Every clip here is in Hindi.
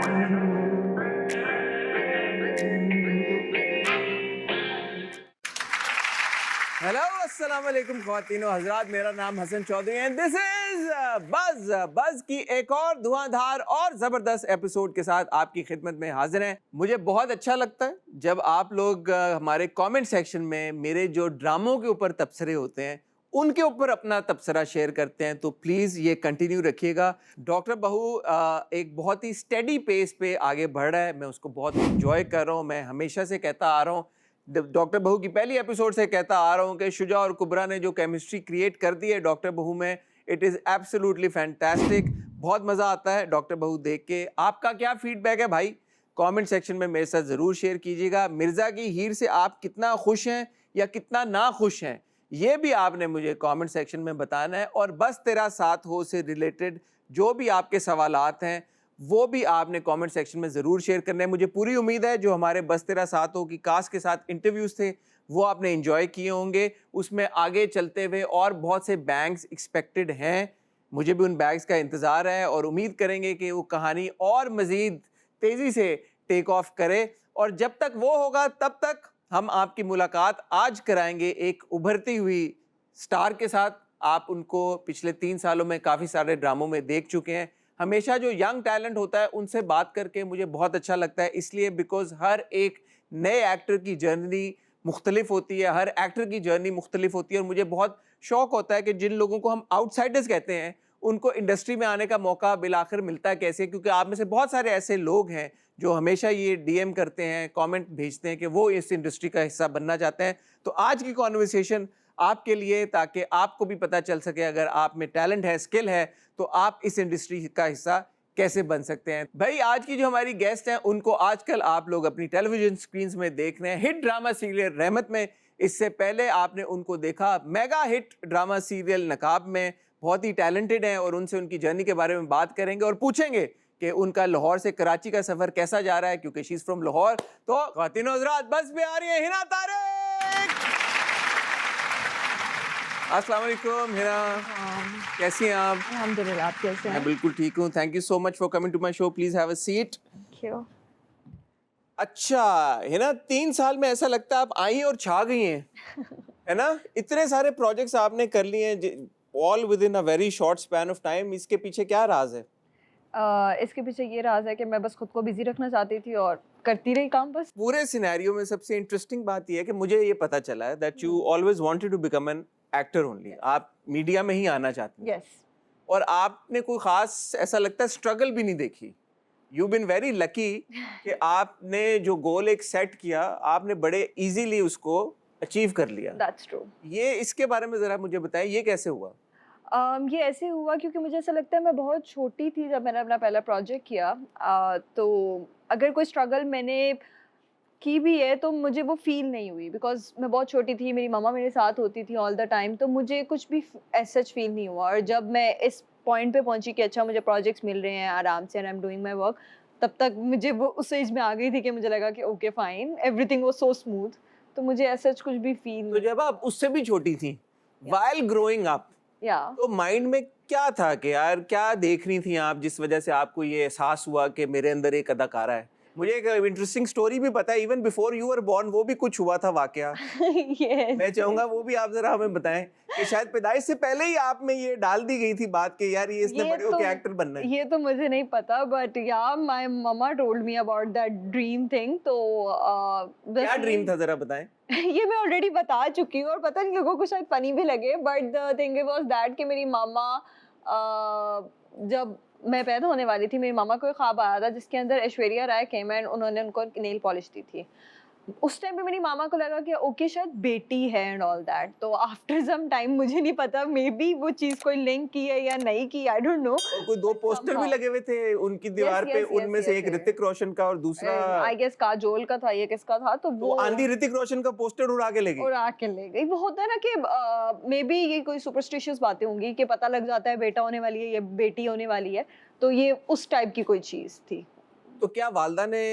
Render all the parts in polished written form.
हेलो अस्सलाम वालेकुम ख्वातीन व हज़रात, मेरा नाम Hasan Chaudhry and this is buzz buzz की एक और धुआंधार और ज़बरदस्त एपिसोड के साथ आपकी खिदमत में हाजिर हैं। मुझे बहुत अच्छा लगता है जब आप लोग हमारे कमेंट सेक्शन में मेरे जो ड्रामों के ऊपर तबसरे होते हैं उनके ऊपर अपना तबसरा शेयर करते हैं, तो प्लीज़ ये कंटिन्यू रखिएगा। डॉक्टर बहू एक बहुत ही स्टेडी पेस पे आगे बढ़ रहा है, मैं उसको बहुत इंजॉय कर रहा हूँ। मैं हमेशा से कहता आ रहा हूँ, डॉक्टर बहू की पहली एपिसोड से कहता आ रहा हूँ कि शुजा और कुबरा ने जो केमिस्ट्री क्रिएट कर दी है डॉक्टर बहू में, इट इज़ एब्सोल्युटली फैंटास्टिक। बहुत मज़ा आता है डॉक्टर बहू देख के। आपका क्या फीडबैक है भाई? कमेंट सेक्शन में मेरे साथ ज़रूर शेयर कीजिएगा। मिर्ज़ा की हीर से आप कितना खुश हैं या कितना ना खुश हैं, ये भी आपने मुझे कमेंट सेक्शन में बताना है। और बस तेरा साथ हो से रिलेटेड जो भी आपके सवालात हैं वो भी आपने कमेंट सेक्शन में ज़रूर शेयर करना है। मुझे पूरी उम्मीद है जो हमारे बस तेरा साथ हो की कास्ट के साथ इंटरव्यूज़ थे वो आपने एंजॉय किए होंगे। उसमें आगे चलते हुए और बहुत से बैंग्स एक्सपेक्टेड हैं, मुझे भी उन बैंग्स का इंतज़ार है और उम्मीद करेंगे कि वो कहानी और मज़ीद तेज़ी से टेक ऑफ करे। और जब तक वो होगा तब तक हम आपकी मुलाकात आज कराएंगे एक उभरती हुई स्टार के साथ। आप उनको पिछले 3 सालों में काफ़ी सारे ड्रामों में देख चुके हैं। हमेशा जो यंग टैलेंट होता है उनसे बात करके मुझे बहुत अच्छा लगता है, इसलिए बिकॉज़ हर एक नए एक्टर की जर्नी मुख्तलिफ होती है, हर एक्टर की जर्नी मुख्तलिफ होती है। और मुझे बहुत शौक होता है कि जिन लोगों को हम आउटसाइडर्स कहते हैं उनको इंडस्ट्री में आने का मौका बिलाखिर मिलता है कैसे, क्योंकि आप में से बहुत सारे ऐसे लोग हैं जो हमेशा ये डीएम करते हैं, कमेंट भेजते हैं कि वो इस इंडस्ट्री का हिस्सा बनना चाहते हैं। तो आज की कॉन्वर्सेशन आपके लिए, ताकि आपको भी पता चल सके अगर आप में टैलेंट है, स्किल है, तो आप इस इंडस्ट्री का हिस्सा कैसे बन सकते हैं। भाई आज की जो हमारी गेस्ट हैं उनको आजकल आप लोग अपनी टेलीविजन स्क्रीन्स में देख रहे हैं हिट ड्रामा सीरियल रहमत में। इससे पहले आपने उनको देखा मेगा हिट ड्रामा सीरियल नकाब में। बहुत ही टैलेंटेड हैं और उनसे उनकी जर्नी के बारे में बात करेंगे और पूछेंगे कि उनका लाहौर से कराची का सफ़र कैसा जा रहा है, क्योंकि शी इज़ फ्रॉम लाहौर। तो ख्वातीन और हज़रात, बस में आ रही है हिना तारिक। अस्सलाम वालेकुम हिना, कैसी हैं आप? अल्हम्दुलिल्लाह, आप कैसे मैं हैं? बिल्कुल ठीक हूँ। Thank you so much for coming to my show. Please have a seat. क्यों? अच्छा हिना, 3 साल में ऐसा लगता है आप आई और छा गई हैं, है ना? इतने सारे प्रोजेक्ट्स आपने कर लिए हैं all with in a very short span of time. इसके पीछे क्या राज है? इसके पीछे ये राज है कि मैं बस खुद को बिजी रखना चाहती थी और करती रही काम बस। पूरे सिनेरियो में सबसे इंटरेस्टिंग बात यह है कि मुझे ये पता चला है that you always wanted to become an actor only. आप मीडिया में ही आना चाहती हैं यस। और आपने कोई खास ऐसा लगता है स्ट्रगल भी नहीं देखी। यू बिन वेरी लकी कि आपने जो गोल एक सेट किया आपने बड़े इजीली उसको अचीव कर लिया। That's true. ये इसके बारे में ज़रा मुझे बताएं, ये कैसे हुआ? ये ऐसे हुआ क्योंकि मुझे ऐसा लगता है मैं बहुत छोटी थी जब मैंने अपना पहला प्रोजेक्ट किया। तो अगर कोई स्ट्रगल मैंने की भी है तो मुझे वो फ़ील नहीं हुई बिकॉज़ मैं बहुत छोटी थी, मेरी मम्मा मेरे साथ होती थी ऑल द टाइम, तो मुझे कुछ भी एज़ सच फ़ील नहीं हुआ। और जब मैं इस पॉइंट पे पहुँची कि अच्छा मुझे प्रोजेक्ट्स मिल रहे हैं आराम से and I am doing my work, तब तक मुझे वो उस एज में आ गई थी कि मुझे लगा कि okay fine, everything was so smooth, तो मुझे एज़ सच कुछ भी फ़ील तो नहीं। जब आप उससे भी छोटी थी, या व्हाइल ग्रोइंग अप, या तो माइंड में क्या था कि यार क्या देख रही थी आप जिस वजह से आपको ये एहसास हुआ कि मेरे अंदर एक अदाकारा है? मुझे एक इंटरेस्टिंग स्टोरी भी पता है, even before you were born वो भी कुछ हुआ था वाकया। मैं चाहूंगा वो भी आप जरा हमें बताएं कि शायद पैदाइश से पहले ही आप में ये डाल दी गई थी बात कि यार ये इसने ये बड़े तो होके एक्टर बनना है। ये तो मुझे नहीं पता, but yeah my mama told me about that dream thing, तो बस क्या ये ड्रीम था जरा बताएं। ये मैं ऑलरेडी बता चुकी हूँ और पता नहीं लोगों को शायद फनी भी लगे, but the thing was that कि मेरी मामा, जब मैं पैदा होने वाली थी मेरी मामा को एक ख्वाब आया था जिसके अंदर ऐश्वर्या राय केम एंड उन्होंने उनको नेल पॉलिश दी थी। उस टाइम पे मेरी मामा को लगा कि ओके शायद बेटी है एंड ऑल दैट, तो आफ्टर सम टाइम मुझे नहीं पता मे बी वो चीज़ कोई लिंक की है या नहीं की, आई डोंट नो, और कोई दो बट पोस्टर भी समहाउ लगे हुए थे उनकी यस दीवार पे, यस यस उनमें से यस एक ऋतिक रोशन का और दूसरा, आई गेस काजोल का था, ये किसका था, तो तो वो आंधी ऋतिक रोशन का पोस्टर उड़ा के ले गई। उड़ा के ले गई। वो होता है ना कि मे बी ये कोई सुपरस्टिशियस बातें होंगी कि पता लग जाता है बेटा होने वाली है या बेटी होने वाली है, तो ये उस टाइप की कोई चीज़ थी। तो क्या वालदा ने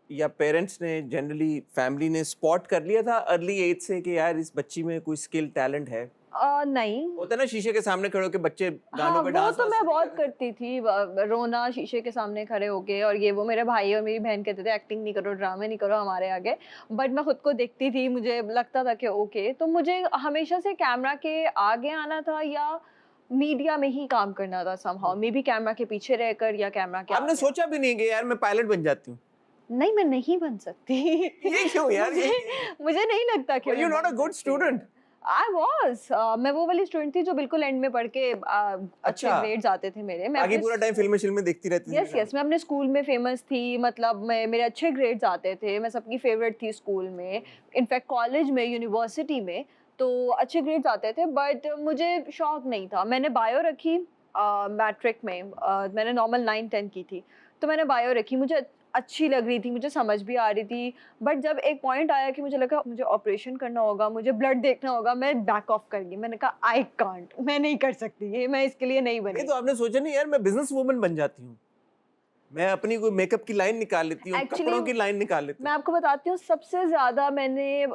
या पेरेंट्स ने जनरली फैमिली ने स्पॉट कर लिया था अर्ली एज से कि यार इस बच्ची में कोई स्किल टैलेंट है? नहीं। होता है ना शीशे के सामने खड़े होके बच्चे गानों हाँ, पे वो डांस तो मैं बहुत करती थी, रोना शीशे के सामने खड़े होके, और ये वो मेरे भाई और मेरी बहन कहते थे एक्टिंग नहीं करो, ड्रामे नहीं करो हमारे आगे, बट मैं खुद को देखती थी, मुझे लगता था कि ओके। तो मुझे हमेशा से कैमरा के आगे आना था या मीडिया में ही काम करना था समहाउ, मे बी कैमरा के पीछे रहकर या कैमरा के आपने आगे। सोचा भी नहीं कि यार मैं पायलट बन जाती हूँ? नहीं, मैं नहीं बन सकती। ये क्यों यार? मुझे नहीं लगता कि Were you मैं not a बन good सकती हूँ। student? I was, मैं वो वाली स्टूडेंट थी जो बिल्कुल एंड में पढ़ के अच्छे अच्छा। ग्रेड्स आते थे मेरे। मैं बाकी अपने पूरा टाइम फिल्में देखती रहती थी? यस, मैं अपने स्कूल में फेमस थी, मतलब मैं मेरे अच्छे ग्रेड्स आते थे, मैं सबकी फेवरेट थी स्कूल में, इनफैक्ट कॉलेज में, यूनिवर्सिटी में, तो अच्छे ग्रेड्स आते थे, बट मुझे शौक नहीं था। मैंने बायो रखी मैट्रिक में, मैंने नॉर्मल 9-10 की थी, तो मैंने बायो रखी, मुझे अच्छी लग रही थी, मुझे समझ भी आ रही थी, बट जब एक पॉइंट आया कि मुझे लगा मुझे ऑपरेशन करना होगा, मुझे ब्लड देखना होगा, मैं बैक ऑफ कर गई। मैंने कहा आई कांट, मैं नहीं कर सकती ये, मैं इसके लिए नहीं बनी। नहीं तो आपने सोचा नहीं यार मैं बिजनेस वूमन बन जाती हूँ, मैं अपनी कोई मेकअप की लाइन निकाल लेती हूँ, Actually, कपड़ों की लाइन निकाल लेती मैं हूँ? आपको बताती हूँ, सबसे ज़्यादा मैंने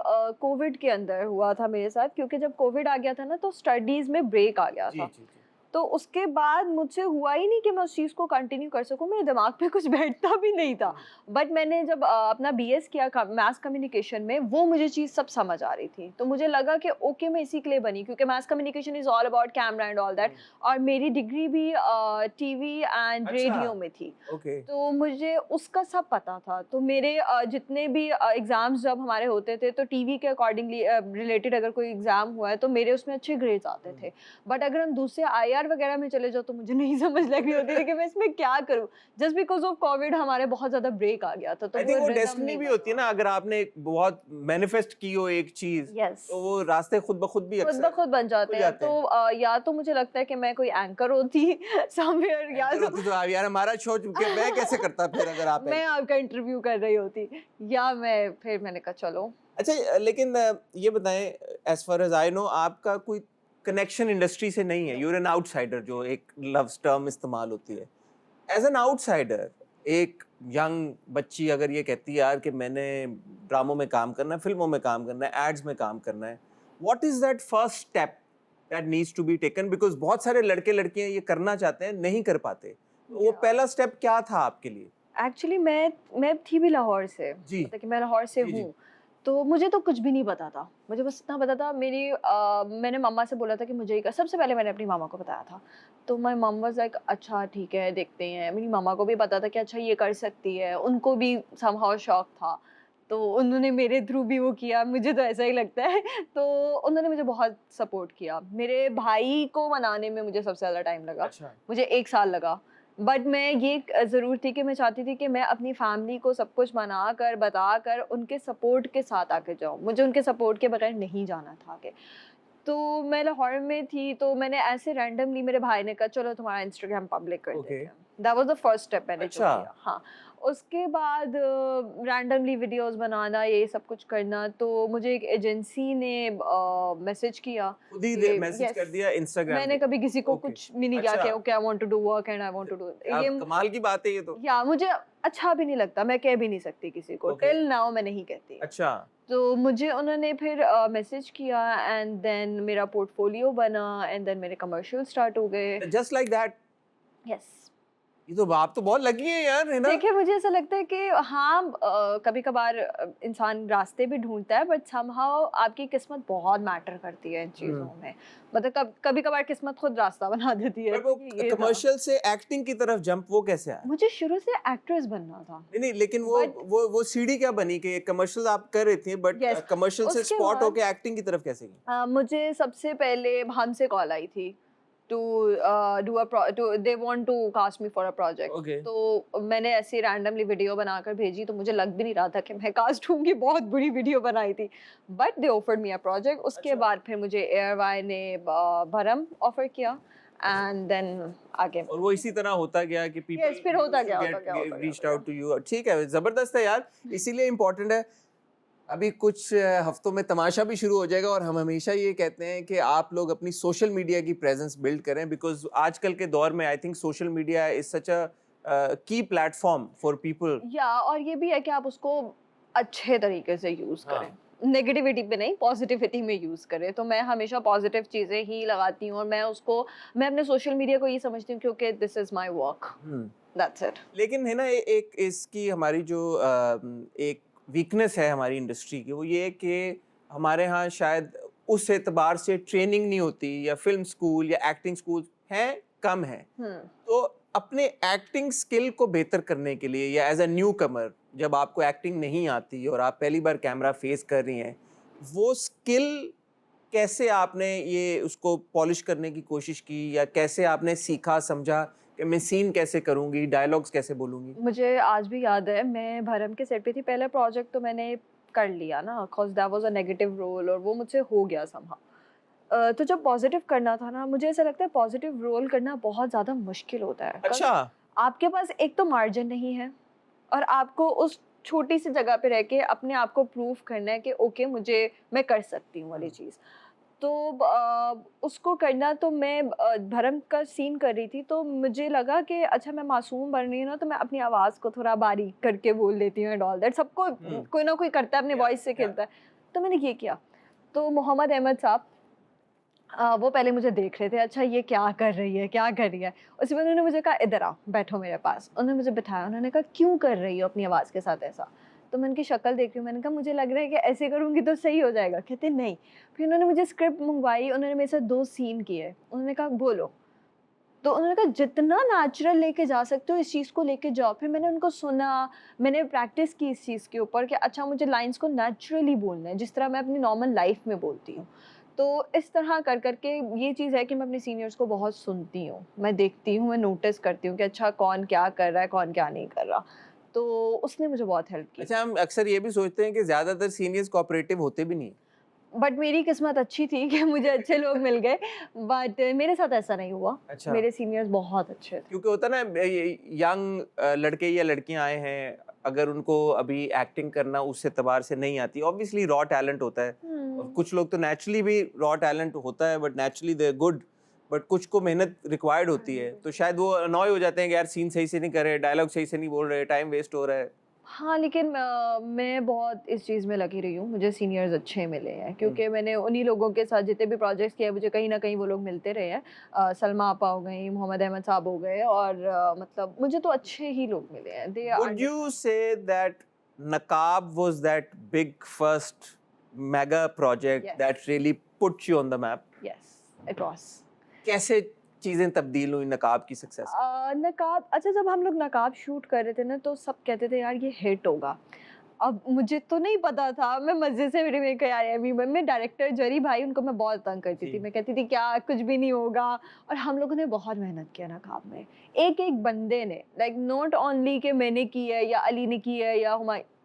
कोविड के अंदर हुआ था मेरे साथ, क्योंकि जब कोविड आ गया था ना, तो स्टडीज़ में ब्रेक आ गया जी था। जी जी। तो उसके बाद मुझसे हुआ ही नहीं कि मैं उस चीज़ को कंटिन्यू कर सकूँ, मेरे दिमाग पे कुछ बैठता भी नहीं था। बट मैंने जब अपना बीएस किया मास कम्युनिकेशन में, वो मुझे चीज़ सब समझ आ रही थी। तो मुझे लगा कि ओके, मैं इसी के लिए बनी, क्योंकि mass communication is all about camera and all that, और मेरी डिग्री भी टीवी एंड अच्छा। रेडियो में थी। ओके। तो मुझे उसका सब पता था। तो मेरे जितने भी एग्ज़ाम्स जब हमारे होते थे, तो टीवी के अकॉर्डिंगली रिलेटेड अगर कोई एग्ज़ाम हुआ है, तो मेरे उसमें अच्छे ग्रेड्स आते थे। बट अगर हम दूसरे आईआर वगैरह में चले जाओ, तो मुझे नहीं समझ लग रही होती थी कि मैं इसमें क्या करूँ? जस्ट बिकॉज़ ऑफ कोविड हमारे बहुत ज़्यादा ब्रेक आ गया था, तो आई थिंक वो रिदम डेस्टिनी नहीं भी बन होती है पाया। ना, अगर आपने एक बहुत मैनिफेस्ट की हो एक चीज, यस। तो वो रास्ते खुद ब खुद भी खुद ब अक्सर खुद बन जाते खुल हैं। जाते तो हैं। या तो मुझे लगता है कि मैं कोई एंकर होती समवेयर, या एंकर तो होती तो आप यार हमारा शो मैं कैसे करता फिर अगर आप मैं आपका इंटरव्यू कर रही होती, या मैंने कहा चलो। अच्छा लेकिन ये बताएं, as far as I know आपका कोई कनेक्शन इंडस्ट्री से नहीं है, यू आर एन आउटसाइडर, जो एक लव्स टर्म इस्तेमाल होती है। एज एन आउटसाइडर एक यंग बच्ची अगर ये कहती है यार कि मैंने ड्रामों में काम करना है, फिल्मों में काम करना है, एड्स में काम करना है, what is that first step that needs to be taken? Because बहुत सारे लड़के लड़कियां ये करना चाहते हैं, नहीं कर पाते। तो वो पहला स्टेप क्या था आपके लिए? एक्चुअली मैं थी भी लाहौर से, जी मतलब कि मैं लाहौर से जी जी। हूँ। तो मुझे तो कुछ भी नहीं पता था। मुझे बस इतना पता था, मैंने मम्मा से बोला था कि मुझे ये कर, सबसे पहले मैंने अपनी मामा को बताया था। तो माय मम वाज़ लाइक अच्छा ठीक है, देखते हैं। मेरी मामा को भी पता था कि अच्छा ये कर सकती है, उनको भी समहाउ शौक था। तो उन्होंने मेरे थ्रू भी वो किया, मुझे तो ऐसा ही लगता है। तो उन्होंने मुझे बहुत सपोर्ट किया। मेरे भाई को मनाने में मुझे सबसे ज़्यादा टाइम लगा। अच्छा। मुझे 1 साल लगा। बट मैं ये ज़रूर थी कि मैं चाहती थी कि मैं अपनी फैमिली को सब कुछ मनाकर, बताकर, उनके सपोर्ट के साथ आगे जाऊँ। मुझे उनके सपोर्ट के बगैर नहीं जाना था आगे। तो मैं लाहौर में थी, तो मैंने ऐसे रैंडमली, मेरे भाई ने कहा चलो तुम्हारा इंस्टाग्राम पब्लिक कर ओके। देते हैं। That was the first step मैंने जो अच्छा। किया। हाँ, उसके बाद रैंडमली वीडियोज़ बनाना, ये सब कुछ करना, तो मुझे एक एजेंसी ने मैसेज किया खुद ही कि मैसेज कर यस, दिया इंस्टाग्राम मैंने पे? कभी किसी को ओके। कुछ भी नहीं किया कि अच्छा। Okay I want to do work and I want to do क्या ये। कमाल की बात है ये तो। या मुझे अच्छा भी नहीं लगता, मैं कह भी नहीं सकती किसी को, ओके। टिल नाउ मैं नहीं कहती। अच्छा। तो मुझे उन्होंने फिर मैसेज किया, एंड देन मेरा पोर्टफोलियो बना, एंड देन मेरे कमर्शियल स्टार्ट हो गए। Just like that. यस। ये तो आप तो बहुत लकी है यार, है ना? देखिए, मुझे ऐसा लगता है कि हाँ, कभी-कभार इंसान रास्ते भी ढूँढता है, बट समहाउ आपकी किस्मत बहुत मैटर करती है इन चीज़ों में। मतलब कभी-कभार किस्मत खुद रास्ता बना देती है। पर वो तो ये था। कमर्शियल से एक्टिंग की तरफ जंप वो कैसे आया? मुझे शुरू से एक्ट्रेस बनना था। नहीं नहीं, लेकिन वो बट वो सीढ़ी क्या बनी कि कमर्शियल आप कर रही थी, बट यस, कमर्शियल से उसके स्पॉट बाद होके एक्टिंग की तरफ कैसे गई? मुझे सबसे पहले हमसे कॉल आई थी to they want to cast me for a project. Okay. तो मैंने ऐसे रैंडमली वीडियो बनाकर भेजी, तो मुझे लग भी नहीं रहा था कि मैं कास्ट होंगी, बहुत बुरी वीडियो बनाई थी, but they offered me a project. उसके अच्छा। बाद फिर मुझे एयरवाई ने भरम ऑफर किया, एंड देन आगे। और वो इसी तरह होता गया कि यस, फिर होता गया, people reached out to you. ठीक है, जबरदस्त है यार, इसीलिए इम्पोर्टेंट है। अभी कुछ हफ्तों में तमाशा भी शुरू हो जाएगा, और हम हमेशा ये कहते हैं कि आप लोग अपनी सोशल मीडिया की प्रेजेंस बिल्ड करें, बिकॉज आजकल के दौर में I think social media is such a key platform for people. या और ये भी है कि आप उसको अच्छे तरीके से यूज हाँ। करें। नेगेटिविटी पे नहीं, पॉजिटिविटी में यूज़ करे। तो मैं हमेशा पॉजिटिव चीज़ें ही लगाती हूँ और मैं अपने सोशल मीडिया को ये समझती हूँ क्योंकि this is my work, that's it. लेकिन है ना एक इसकी हमारी जो एक वीकनेस है हमारी इंडस्ट्री की, वो ये है कि हमारे यहाँ शायद उस एतबार से ट्रेनिंग नहीं होती, या फिल्म स्कूल या एक्टिंग स्कूल हैं कम है। तो अपने एक्टिंग स्किल को बेहतर करने के लिए, या एज अ न्यू कमर जब आपको एक्टिंग नहीं आती और आप पहली बार कैमरा फेस कर रही हैं, वो स्किल कैसे आपने ये उसको पॉलिश करने की कोशिश की, या कैसे आपने सीखा समझा कि मैं सीन कैसे करूंगी, डायलॉग्स कैसे बोलूंगी? मुझे आज भी याद है, मैं भरम के सेट पे थी, पहला प्रोजेक्ट तो मैंने कर लिया ना, because that was a negative role और वो मुझसे हो गया समहाउ। तो जब पॉजिटिव करना था ना, मुझे ऐसा लगता है पॉजिटिव रोल करना बहुत ज़्यादा मुश्किल होता है। 'cause अच्छा। आपके पास एक तो मार्जिन नहीं है और आपको उस छोटी सी जगह पे रह के अपने आप को प्रूव करना है कि ओके मैं कर सकती हूँ वाली चीज़। तो उसको करना, तो मैं भरम का सीन कर रही थी, तो मुझे लगा कि अच्छा मैं मासूम बन रही हूँ ना, तो मैं अपनी आवाज़ को थोड़ा बारीक करके बोल लेती हूँ एंड ऑल दैट। सबको कोई ना कोई करता है, अपने वॉइस से खेलता है। तो मैंने ये किया। तो मोहम्मद अहमद साहब, वो पहले मुझे देख रहे थे, अच्छा ये क्या कर रही है, क्या कर रही है? उसके बाद उन्होंने मुझे कहा इधर आओ, बैठो मेरे पास। उन्होंने मुझे बिठाया, उन्होंने कहा क्यों कर रही हो अपनी आवाज़ के साथ ऐसा? तो मैं उनकी शक्ल देख रही हूँ, मैंने कहा मुझे लग रहा है कि ऐसे करूँगी तो सही हो जाएगा। कहते नहीं। फिर उन्होंने मुझे स्क्रिप्ट मँगवाई, उन्होंने मेरे साथ 2 सीन किए। उन्होंने कहा बोलो। तो उन्होंने कहा जितना नेचुरल लेके जा सकते हो इस चीज़ को लेके जाओ। फिर मैंने उनको सुना, मैंने प्रैक्टिस की इस चीज़ के ऊपर कि अच्छा मुझे लाइन्स को नेचुरली बोलना है, जिस तरह मैं अपनी नॉर्मल लाइफ़ में बोलती हूँ। तो इस तरह कर के ये चीज़ है कि मैं अपने सीनियर्स को बहुत सुनती हूँ। मैं देखती हूँ, मैं नोटिस करती हूँ कि अच्छा कौन क्या कर रहा है, कौन क्या नहीं कर रहा। तो उसने मुझे बहुत हेल्प की। अच्छा, हम अक्सर ये भी सोचते हैं कि ज्यादातर सीनियर्स कोऑपरेटिव होते भी नहीं। बट मेरी किस्मत अच्छी थी कि मुझे अच्छे लोग मिल गए, बट मेरे साथ ऐसा नहीं हुआ। अच्छा। मेरे सीनियर्स बहुत अच्छे थे। क्योंकि होता ना, यंग लड़के या लड़कियां आए हैं, अगर उनको अभी एक्टिंग करना उस एतबार से नहीं आती, ऑब्वियसली रॉ टैलेंट होता है, और कुछ लोग तो नेचुरली भी रॉ टैलेंट होता है, but naturally they good, but कुछ को मेहनत रिक्वायर्ड होती है, तो शायद वो अनॉय हो जाते हैं कि यार सीन सही से नहीं कर रहे, डायलॉग सही से नहीं बोल रहे, टाइम वेस्ट हो रहा है। हाँ, लेकिन मैं बहुत इस चीज़ में लगी रही हूँ, मुझे सीनियर्स अच्छे मिले हैं क्योंकि मैंने उन्हीं लोगों के साथ जितने भी प्रोजेक्ट्स किए हैं, मुझे कहीं न कहीं वो लोग मिलते रहे हैं। सलमा आपा हो गईं, मोहम्मद अहमद साहब हो गए और मतलब मुझे तो अच्छे ही लोग मिले हैं। दे Would you say that Naqab was that big first mega project Yes, that really put you on the map? yes, it was। कैसे चीजें तब्दील हुई नकाब की सक्सेस? नकाब, अच्छा जब हम लोग नकाब शूट कर रहे थे ना, तो सब कहते थे यार ये हिट होगा। अब मुझे तो नहीं पता था, मैं मज़े से रिमेक यार अभी मैं डायरेक्टर जरी भाई, उनको मैं बहुत तंग करती थी। जी। मैं कहती थी क्या कुछ भी नहीं होगा, और हम लोगों ने बहुत मेहनत किया नकाब में। एक-एक बंदे ने, लाइक नॉट ओनली कि मैंने की है या अली ने की है या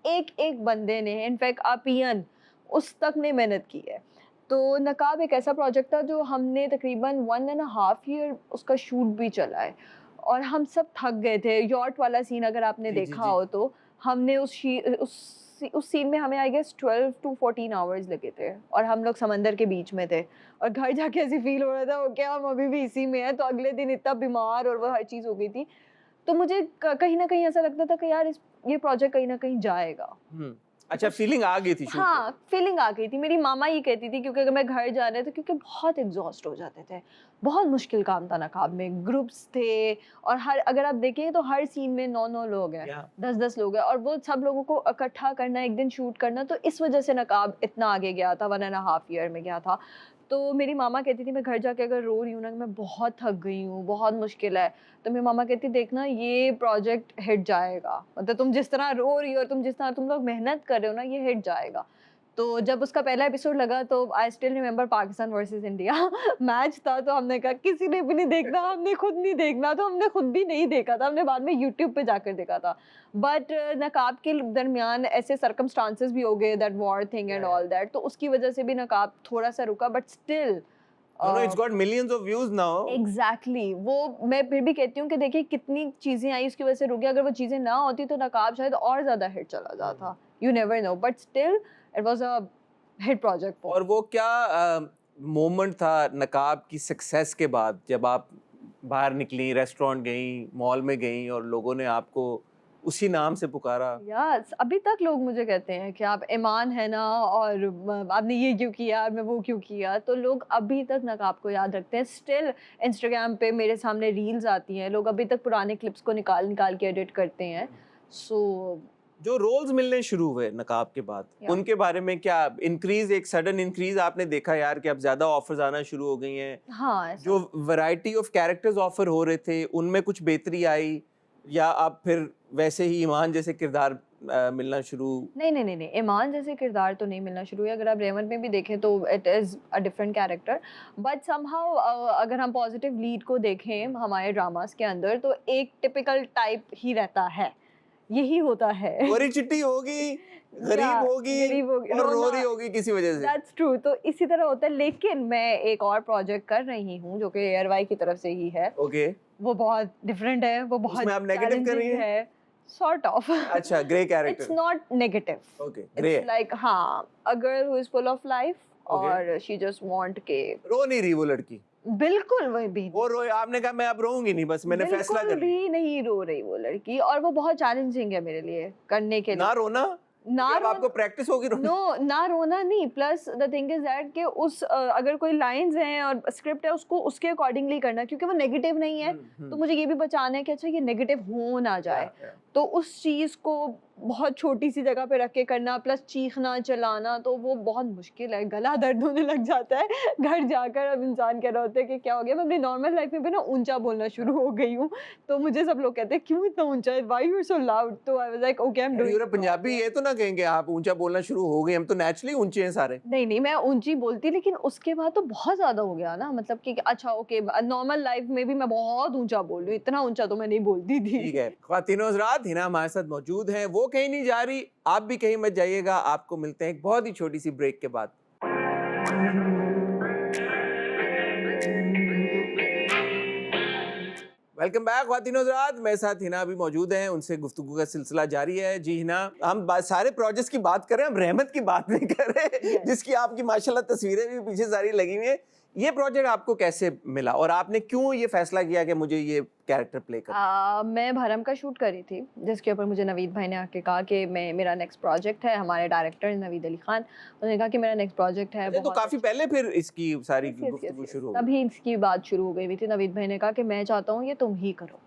एक-एक बंदे ने, इनफैक्ट आपियन उस तक ने मेहनत की है। तो नकाब एक ऐसा प्रोजेक्ट था जो हमने तकरीबन 1 एंड अ हाफ ईयर उसका शूट भी चला है, और हम सब थक गए थे। यॉट वाला सीन अगर आपने जी जी देखा जी। हो तो हमने उस सीन में हमें आई गेस 12 टू 14 आवर्स लगे थे, और हम लोग समंदर के बीच में थे, और घर जाके ऐसे फील हो रहा था ओके हम अभी भी इसी में हैं। तो अगले दिन इतना बीमार और वो हर चीज़ हो गई थी। तो मुझे कहीं न कहीं ऐसा लगता था कि यार ये प्रोजेक्ट कहीं न कहीं जाएगा। अच्छा, फीलिंग आ गई थी शूट हाँ, फीलिंग आ गई थी। मेरी मामा ये कहती थी क्योंकि अगर मैं घर जा रहे थे, क्योंकि बहुत एग्ज़ॉस्ट हो जाते थे। बहुत मुश्किल काम था नकाब में, ग्रुप्स थे, और हर अगर आप देखें तो हर सीन में 9-9 लोग हैं, या 10-10 लोग हैं, और वो सब लोगों को इकट्ठा करना, एक दिन शूट करना, तो इस वज़ह से नकाब इतना आगे गया था, 1 एंड अ हाफ ईयर में गया था। तो मेरी मामा कहती थी मैं घर जाके अगर रो रही हूँ ना कि मैं बहुत थक गई हूँ, बहुत मुश्किल है, तो मेरी मामा कहती देखना ये प्रोजेक्ट हिट जाएगा। मतलब तुम जिस तरह रो रही हो और जिस तरह तुम लोग मेहनत कर रहे हो ना, ये हिट जाएगा। तो जब उसका पहला एपिसोड लगा तो I still remember Pakistan versus India match था, तो हमने कहा किसी ने भी नहीं देखना, हमने खुद नहीं देखना, तो हमने खुद भी नहीं देखा था, हमने बाद में यूट्यूब पे जाकर देखा था। बट नकाब के दरमियान ऐसे सर्कमस्टांसेस भी हो गए, that war thing and all that, तो उसकी वजह से भी नकाब थोड़ा-सा रुका, but still no, it's got millions of views now. Exactly वो मैं फिर भी कहती हूँ कि देखिए कितनी चीज़ें आई उसकी वजह से रुक गया। अगर वो चीज़ें ना होती तो नकाब शायद और ज़्यादा हिट चला जाता। You never know, but still it was a hit project for और वो क्या मोमेंट था नकाब की सक्सेस के बाद, जब आप बाहर निकली, रेस्टोरेंट गई, मॉल में गई, और लोगों ने आपको उसी नाम से पुकारा। यस, अभी तक लोग मुझे कहते हैं कि आप ईमान है ना, और आपने ये क्यों किया, मैं वो क्यों किया। तो लोग अभी तक नकाब को याद रखते हैं। स्टिल इंस्टाग्राम पे मेरे सामने रील्स आती हैं, लोग अभी तक पुराने क्लिप्स को निकाल निकाल के एडिट करते हैं। सो जो रोल्स मिलने शुरू हुए नकाब के बाद, या उनके बारे में क्या इंक्रीज, एक सडन इंक्रीज आपने देखा यार कि अब ज्यादा ऑफर्स आना शुरू हो गई हैं? हाँ, ऐसा जो वैरायटी ऑफ कैरेक्टर्स ऑफर हो रहे थे उनमें कुछ बेहतरी आई, या अब फिर वैसे ही ईमान जैसे किरदार मिलना शुरू? नहीं नहीं नहीं नहीं, ईमान जैसे किरदार तो नहीं मिलना शुरू हुआ। अगर आप रेवंत में भी देखें तो it is a different character, but somehow अगर हम पॉजिटिव लीड को देखें हमारे ड्रामास के अंदर, तो एक टिपिकल टाइप ही रहता है, यही होता है। गोरी चिट्टी होगी, या गरीब होगी गरीब होगी, और रो रोना, रही होगी किसी वजह से। That's true. तो इसी तरह होता है। लेकिन मैं एक और प्रोजेक्ट कर रही हूँ जो कि एयरवाई की तरफ से ही है। ओके, वो बहुत डिफरेंट है, वो बहुत उसमें आप नेगेटिव कर रही चैलेंजिंग हैं? है, सॉर्ट ऑफ। अच्छा, grey it's character. Not negative, okay, grey it's like हाँ, a girl who is full of life Okay. और शी जस्ट वांट के। रो नहीं रही वो लड़की, बिल्कुल वही भी वो रोए, आपने कहा मैं अब रोऊंगी नहीं, बस मैंने फैसला बिल्कुल कर लिया। भी नहीं रो रही वो लड़की, और वो बहुत चैलेंजिंग है मेरे लिए करने के ना लिए। रोना, ना अब आपको प्रैक्टिस होगी रोने। नो, ना रोना नहीं, plus the thing is that कि उस अगर कोई लाइंस हैं और स्क्रिप्ट है, उसको उसके अकॉर्डिंगली करना, क्योंकि वो नेगेटिव नहीं है। तो मुझे ये भी बचाना है कि अच्छा ये नेगेटिव हो ना जाए। तो उस चीज़ को बहुत छोटी सी जगह पे रख के करना, प्लस चीखना चिल्लाना, तो वो बहुत मुश्किल है। गला दर्द होने लग जाता है घर जाकर। अब इंसान कह रहा होता है कि क्या हो गया। मैं अपनी नॉर्मल लाइफ में भी ना ऊंचा बोलना शुरू हो गई हूँ, तो मुझे सब लोग कहते हैं क्यों इतना ऊंचा है, why you are so loud. तो I was like okay, I am अरे डूइंग। यूरोप पंजाबी ये तो ना कहेंगे आप ऊंचा बोलना शुरू हो गए, हम तो नेचुरली ऊंचे हैं सारे। नहीं नहीं, मैं ऊंची बोलती, लेकिन उसके बाद तो बहुत ज्यादा हो गया ना, मतलब कि अच्छा ओके, नॉर्मल लाइफ में भी मैं बहुत ऊंचा बोल रही हूँ, इतना ऊंचा तो मैं नहीं बोलती थी। ठीक है, ख्वातीनो हज़रात, हिना हमारे साथ मौजूद हैं, वो कहीं नहीं जा रही, आप भी कहीं मत जाइएगा। आपको मिलते हैं एक बहुत ही छोटी सी ब्रेक के बाद। वेलकम बैक ख्वातीनो हज़रात, मेरे साथ हिना भी मौजूद हैं, उनसे गुफ्तगू का सिलसिला जारी है। जी हिना, हम सारे प्रोजेक्ट्स की बात कर रहे हैं, हम रहमत की बात नहीं कर रहे Yes. जिसकी आपकी माशाल्लाह तस्वीरें भी पीछे सारी लगी हुई हैं। ये प्रोजेक्ट आपको कैसे मिला और आपने क्यों ये फैसला किया कि मुझे ये कैरेक्टर प्ले करना? मैं भरम का शूट करी थी, जिसके ऊपर मुझे नवीद भाई ने आके कहा कि मेरा नेक्स्ट प्रोजेक्ट है। हमारे डायरेक्टर नवीद अली खान, उन्होंने कहा कि मेरा नेक्स्ट प्रोजेक्ट है। अच्छा, तो काफी पहले फिर इसकी सारी Yes, yes, गुफ्तगू yes, शुरू हो yes. तभी इसकी बात शुरू हो गई हुई थी। नवीद भाई ने कहा कि मैं चाहता हूँ ये तुम ही करो।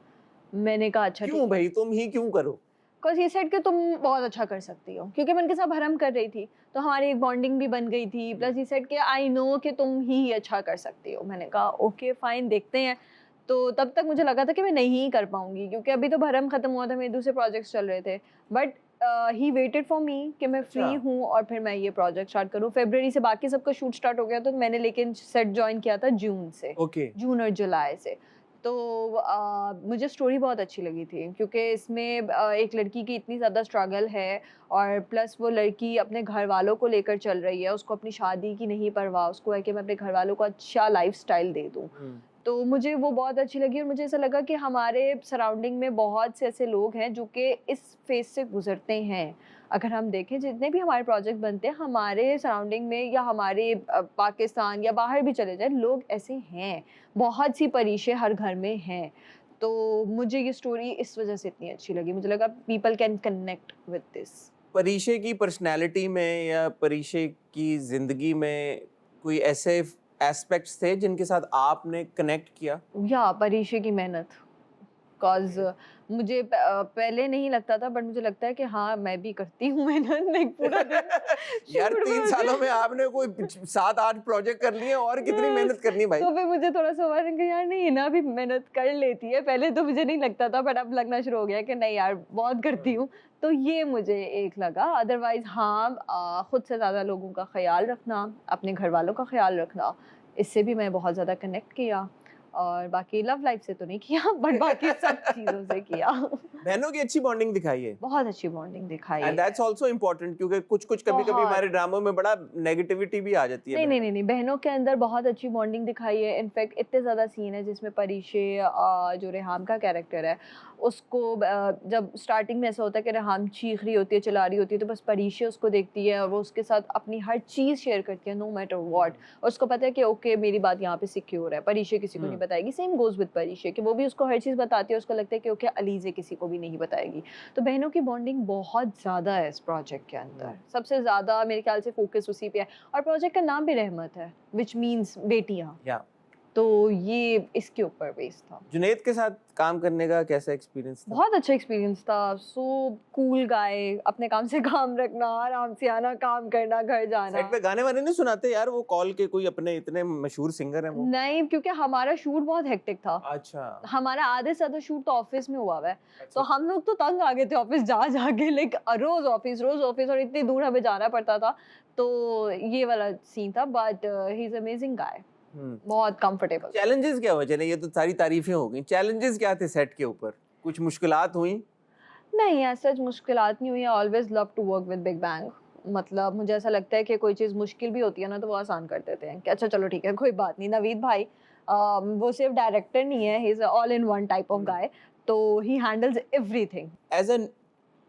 मैंने कहा अच्छा गई। ठीक क्यों है, भाई, तुम ही क्यों करो? बिकॉज ही सेड कि तुम बहुत अच्छा कर सकती हो, क्योंकि मैं उनके साथ भरम कर रही थी, तो हमारी एक बॉन्डिंग भी बन गई थी। प्लस ही सेड कि आई नो कि तुम ही अच्छा कर सकती हो। मैंने कहा ओके फाइन, देखते हैं। तो तब तक मुझे लगा था कि मैं नहीं कर पाऊंगी, क्योंकि अभी तो भरम खत्म हुआ था, मेरे दूसरे प्रोजेक्ट्स चल रहे थे। But he waited for me कि मैं फ्री अच्छा। हूँ और फिर मैं ये प्रोजेक्ट स्टार्ट करूँ। फरवरी से बाकी सबका शूट स्टार्ट हो गया, तो मैंने लेकिन सेट ज्वाइन किया था जून से, ओके, जून और जुलाई से। तो मुझे स्टोरी बहुत अच्छी लगी थी, क्योंकि इसमें एक लड़की की इतनी ज़्यादा स्ट्रगल है, और प्लस वो लड़की अपने घर वालों को लेकर चल रही है। उसको अपनी शादी की नहीं परवाह, उसको है कि मैं अपने घर वालों को अच्छा लाइफस्टाइल दे दूँ। तो मुझे वो बहुत अच्छी लगी, और मुझे ऐसा लगा कि हमारे सराउंडिंग में बहुत से ऐसे लोग हैं जो कि इस फेज से गुजरते हैं। अगर हम देखें जितने भी हमारे प्रोजेक्ट बनते हैं हमारे सराउंडिंग में, या हमारे पाकिस्तान या बाहर भी चले जाएं, लोग ऐसे हैं। बहुत सी परीक्षे हर घर में हैं। तो मुझे ये स्टोरी इस वजह से इतनी अच्छी लगी, मुझे लगा people can connect with this. Pareeshay की पर्सनालिटी में या परीशे की जिंदगी में कोई ऐसे एस्पेक्ट्स थे जिनके साथ आपने कनेक्ट किया? या परीक्षे की मेहनत, बिकॉज मुझे पहले नहीं लगता था, बट मुझे लगता है कि हाँ मैं भी करती हूँ मेहनत। नहीं पूरा दिन यार shoot 3 में सालों में आपने कोई 7-8 प्रोजेक्ट कर लिए, और कितनी मेहनत करनी है भाई? तो फिर मुझे थोड़ा सा हुआ कि यार नहीं, ना भी मेहनत कर लेती है। पहले तो मुझे नहीं लगता था, बट अब लगना शुरू हो गया कि नहीं यार बहुत करती हूँ। तो ये मुझे एक लगा। अदरवाइज हाँ, खुद से ज़्यादा लोगों का ख्याल रखना, अपने घर वालों का ख्याल रखना, इससे भी मैं बहुत ज़्यादा कनेक्ट किया। और बाकी लव लाइफ से तो नहीं किया, बट बाकी सब चीज़ों से किया। बहनों की अच्छी बॉन्डिंग दिखाई है, बहुत अच्छी बॉन्डिंग दिखाई एंड दैट्स आल्सो इम्पोर्टेंट, क्योंकि कुछ कभी-कभी बहुत। हमारे ड्रामों में बड़ा नेगेटिविटी भी आ जाती है। नहीं नहीं नहीं नहीं, बहनों के अंदर बहुत अच्छी बॉन्डिंग दिखाई है। इनफैक्ट इतने ज़्यादा सीन है जिसमें परीशे, जो रेहाम का कैरेक्टर है, उसको जब स्टार्टिंग में ऐसा होता है कि रेहान चीख रही होती है, चिल्ला रही होती है, तो बस परीशा उसको देखती है और वो उसके साथ अपनी हर चीज़ शेयर करती है, नो मैटर व्हाट। और उसको पता है कि ओके मेरी बात यहाँ पे सिक्योर है, परीशा किसी को नहीं बताएगी। सेम गोज़ विद परीशा कि वो भी उसको हर चीज़ बताती है, उसको लगता है कि ओके अलीज़े किसी को भी नहीं बताएगी। तो बहनों की बॉन्डिंग बहुत ज़्यादा है इस प्रोजेक्ट के अंदर। सबसे ज़्यादा मेरे ख्याल से फोकस उसी पे है और प्रोजेक्ट का नाम भी रहमत है, व्हिच मीन्स बेटियाँ। या तो ये इसके ऊपर बेस्ड था। जुनैद के साथ काम करने का कैसा एक्सपीरियंस था? बहुत अच्छा एक्सपीरियंस था। सो कूल गाय, अपने काम से काम रखना, आराम से आना, काम करना, घर जाना। सेट पे गाने वाने नहीं सुनाते यार, वो कॉल के कोई अपने इतने मशहूर सिंगर हैं वो? नहीं, क्योंकि हमारा शूट बहुत हेक्टिक था। अच्छा। हमारा आधे से ज्यादा शूट तो ऑफिस में हुआ हुआ है। अच्छा, तो हम लोग तो तंग आ गए थे ऑफिस जा के, लाइक रोज ऑफिस और इतनी दूर हमें जाना पड़ता था। तो ये वाला सीन था, but he is amazing guy, बहुत कंफर्टेबल। चैलेंजेस क्या हुए? चले, ये तो सारी तारीफें हो गई, चैलेंजेस क्या थे सेट के ऊपर? कुछ मुश्किलात हुई? नहीं, ऐसा मुश्किलात नहीं हुई। I always love to work with Big Bang. मतलब मुझे ऐसा लगता है कि कोई चीज़ मुश्किल भी होती है ना, तो वो आसान कर देते हैं कि अच्छा चलो ठीक है, कोई बात नहीं। नवीद भाई वो सिर्फ डायरेक्टर नहीं है, he is all in one type of guy, तो he handles everything. As an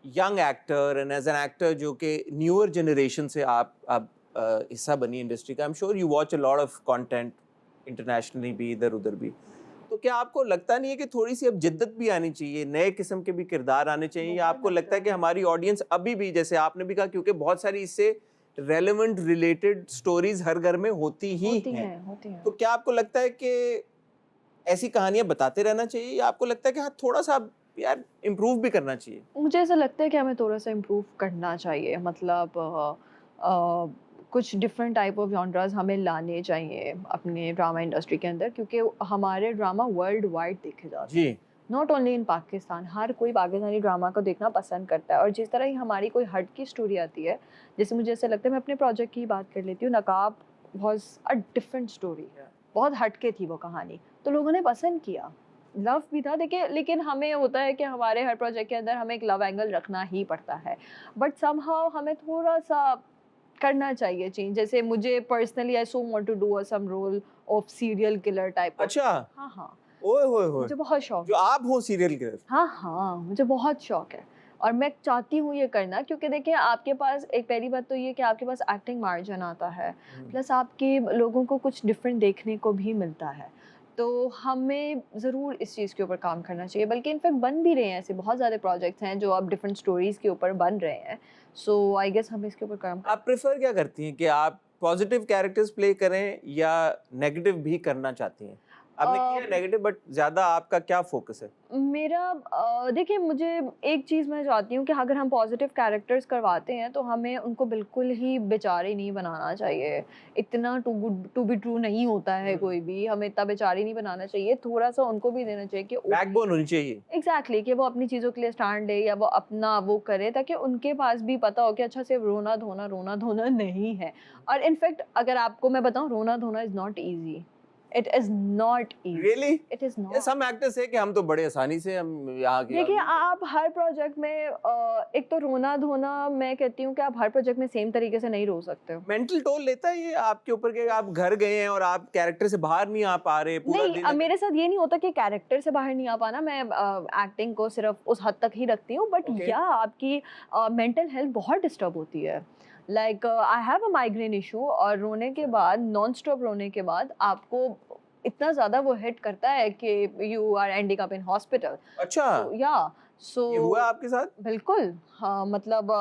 young actor and as an actor जो कि न्यूअर जनरेशन से आप हिस्सा बनी इंडस्ट्री का, I am sure you watch a lot of content internationally भी, इधर उधर भी। तो क्या आपको लगता नहीं है कि थोड़ी सी अब जिद्दत भी आनी चाहिए, नए किस्म के भी किरदार आने चाहिए, या आपको लगता है कि हमारी ऑडियंस अभी भी, जैसे आपने भी कहा, क्योंकि बहुत सारी इससे रेलेवेंट रिलेटेड स्टोरीज हर घर में होती हैं, होती हैं। तो क्या आपको लगता है कि ऐसी कहानियां बताते रहना चाहिए, या आपको लगता है कि हाँ थोड़ा सा यार इम्प्रूव भी करना चाहिए? मुझे ऐसा लगता है कि हमें थोड़ा-सा इम्प्रूव करना चाहिए। मतलब कुछ डिफरेंट टाइप ऑफ जॉनरास हमें लाने चाहिए अपने ड्रामा इंडस्ट्री के अंदर, क्योंकि हमारे ड्रामा वर्ल्ड वाइड देखे जाते हैं। जी। नॉट ओनली इन पाकिस्तान, हर कोई पाकिस्तानी ड्रामा को देखना पसंद करता है। और जिस तरह ही हमारी कोई हट की स्टोरी आती है, जैसे मुझे ऐसा लगता है, मैं अपने प्रोजेक्ट की बात कर लेती हूँ, नकाब वाज़ अ डिफरेंट स्टोरी। बहुत हटके थी वो कहानी, तो लोगों ने पसंद किया, लव भी था। देखिए, लेकिन हमें होता है कि हमारे हर प्रोजेक्ट के अंदर हमें एक लव एंगल रखना ही पड़ता है, बट समहाउ हमें थोड़ा-सा करना चाहिए चेंज। जैसे मुझे personally I so want to do some role of serial killer type of. अच्छा। हाँ, हाँ, ओए होए होए, मुझे बहुत शौक जो है। आप हो सीरियल किलर? हाँ, हाँ, मुझे बहुत शौक है और मैं चाहती हूँ ये करना, क्योंकि देखिए आपके पास एक पहली बात तो ये कि आपके पास एक्टिंग मार्जिन आता है, प्लस आपके लोगों को कुछ डिफरेंट देखने को भी मिलता है। तो हमें ज़रूर इस चीज़ के ऊपर काम करना चाहिए, बल्कि इनफैक्ट बन भी रहे हैं, ऐसे बहुत ज़्यादा प्रोजेक्ट्स हैं जो अब डिफरेंट स्टोरीज़ के ऊपर बन रहे हैं। सो आई गेस हमें इसके ऊपर काम आप प्रेफर क्या करती हैं कि आप पॉजिटिव कैरेक्टर्स प्ले करें या नेगेटिव भी करना चाहती हैं? आपने किया है नेगेटिव, बट ज्यादा आपका क्या फोकस है? मेरा देखिए, मुझे एक चीज़ मैं चाहती हूँ कि अगर हम पॉजिटिव कैरेक्टर्स करवाते हैं तो हमें उनको बिल्कुल ही बेचारे नहीं बनाना चाहिए। इतना too good to be true नहीं होता है कोई भी, हमें इतना बेचारे नहीं बनाना चाहिए। थोड़ा-सा उनको भी देना चाहिए कि बैकबोन होनी चाहिए। एग्ज़ैक्टली, कि वो अपनी चीज़ों के लिए स्टैंड ले, या वो अपना वो करे, ताकि उनके पास भी पता हो कि अच्छा सिर्फ रोना-धोना नहीं है। और इनफैक्ट अगर आपको मैं बताऊँ, रोना-धोना is not easy. It is not easy. Really? It is ये नॉट। सम एक्टर्स है कि हम तो बड़े आसानी से हम यहाँ के देखिए, आप हर प्रोजेक्ट में एक तो रोना-धोना, मैं कहती हूँ कि आप हर प्रोजेक्ट में सेम तरीके से नहीं रो सकते हो। मेंटल टोल लेता है ये आपके ऊपर कि आप घर गए हैं और आप कैरेक्टर से बाहर नहीं आ पा रहे पूरा नहीं, दिन? मेरे साथ ये नहीं होता कि कैरेक्टर से बाहर नहीं आ पाना, मैं एक्टिंग को सिर्फ उस हद तक ही रखती हूँ, बट Okay. या आपकी मेंटल हेल्थ बहुत डिस्टर्ब होती है। Like I have a migraine issue, और रोने के बाद, नॉन स्टॉप रोने के बाद आपको इतना ज़्यादा वो हिट करता है कि you are ending up in hospital. अच्छा, ये हुआ आपके साथ? बिल्कुल, हाँ, मतलब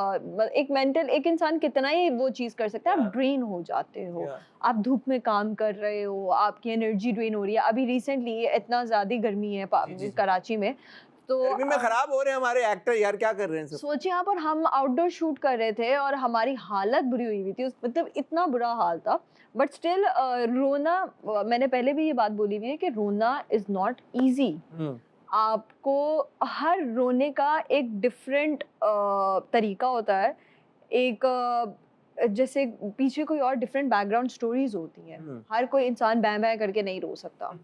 एक इंसान कितना ही वो चीज़ कर सकता है, आप ड्रेन हो जाते हो। आप धूप में काम कर रहे हो, आपकी एनर्जी ड्रेन हो रही है। अभी रिसेंटली इतना ज़्यादा गर्मी है जी। कराची में, तो गर्मी में खराब हो रहे हैं हमारे एक्टर यार, क्या कर रहे हैं सब? सोचिए आप, और हम आउटडोर शूट कर रहे थे और हमारी हालत बुरी हुई हुई थी, मतलब इतना बुरा हाल था। बट स्टिल रोना, मैंने पहले भी ये बात बोली हुई है कि रोना इज़ नॉट ईज़ी। आपको हर रोने का एक डिफरेंट तरीका होता है। एक जैसे पीछे कोई और डिफरेंट बैकग्राउंड स्टोरीज़ होती हैं। हर कोई इंसान बैं-बैं करके नहीं रो सकता।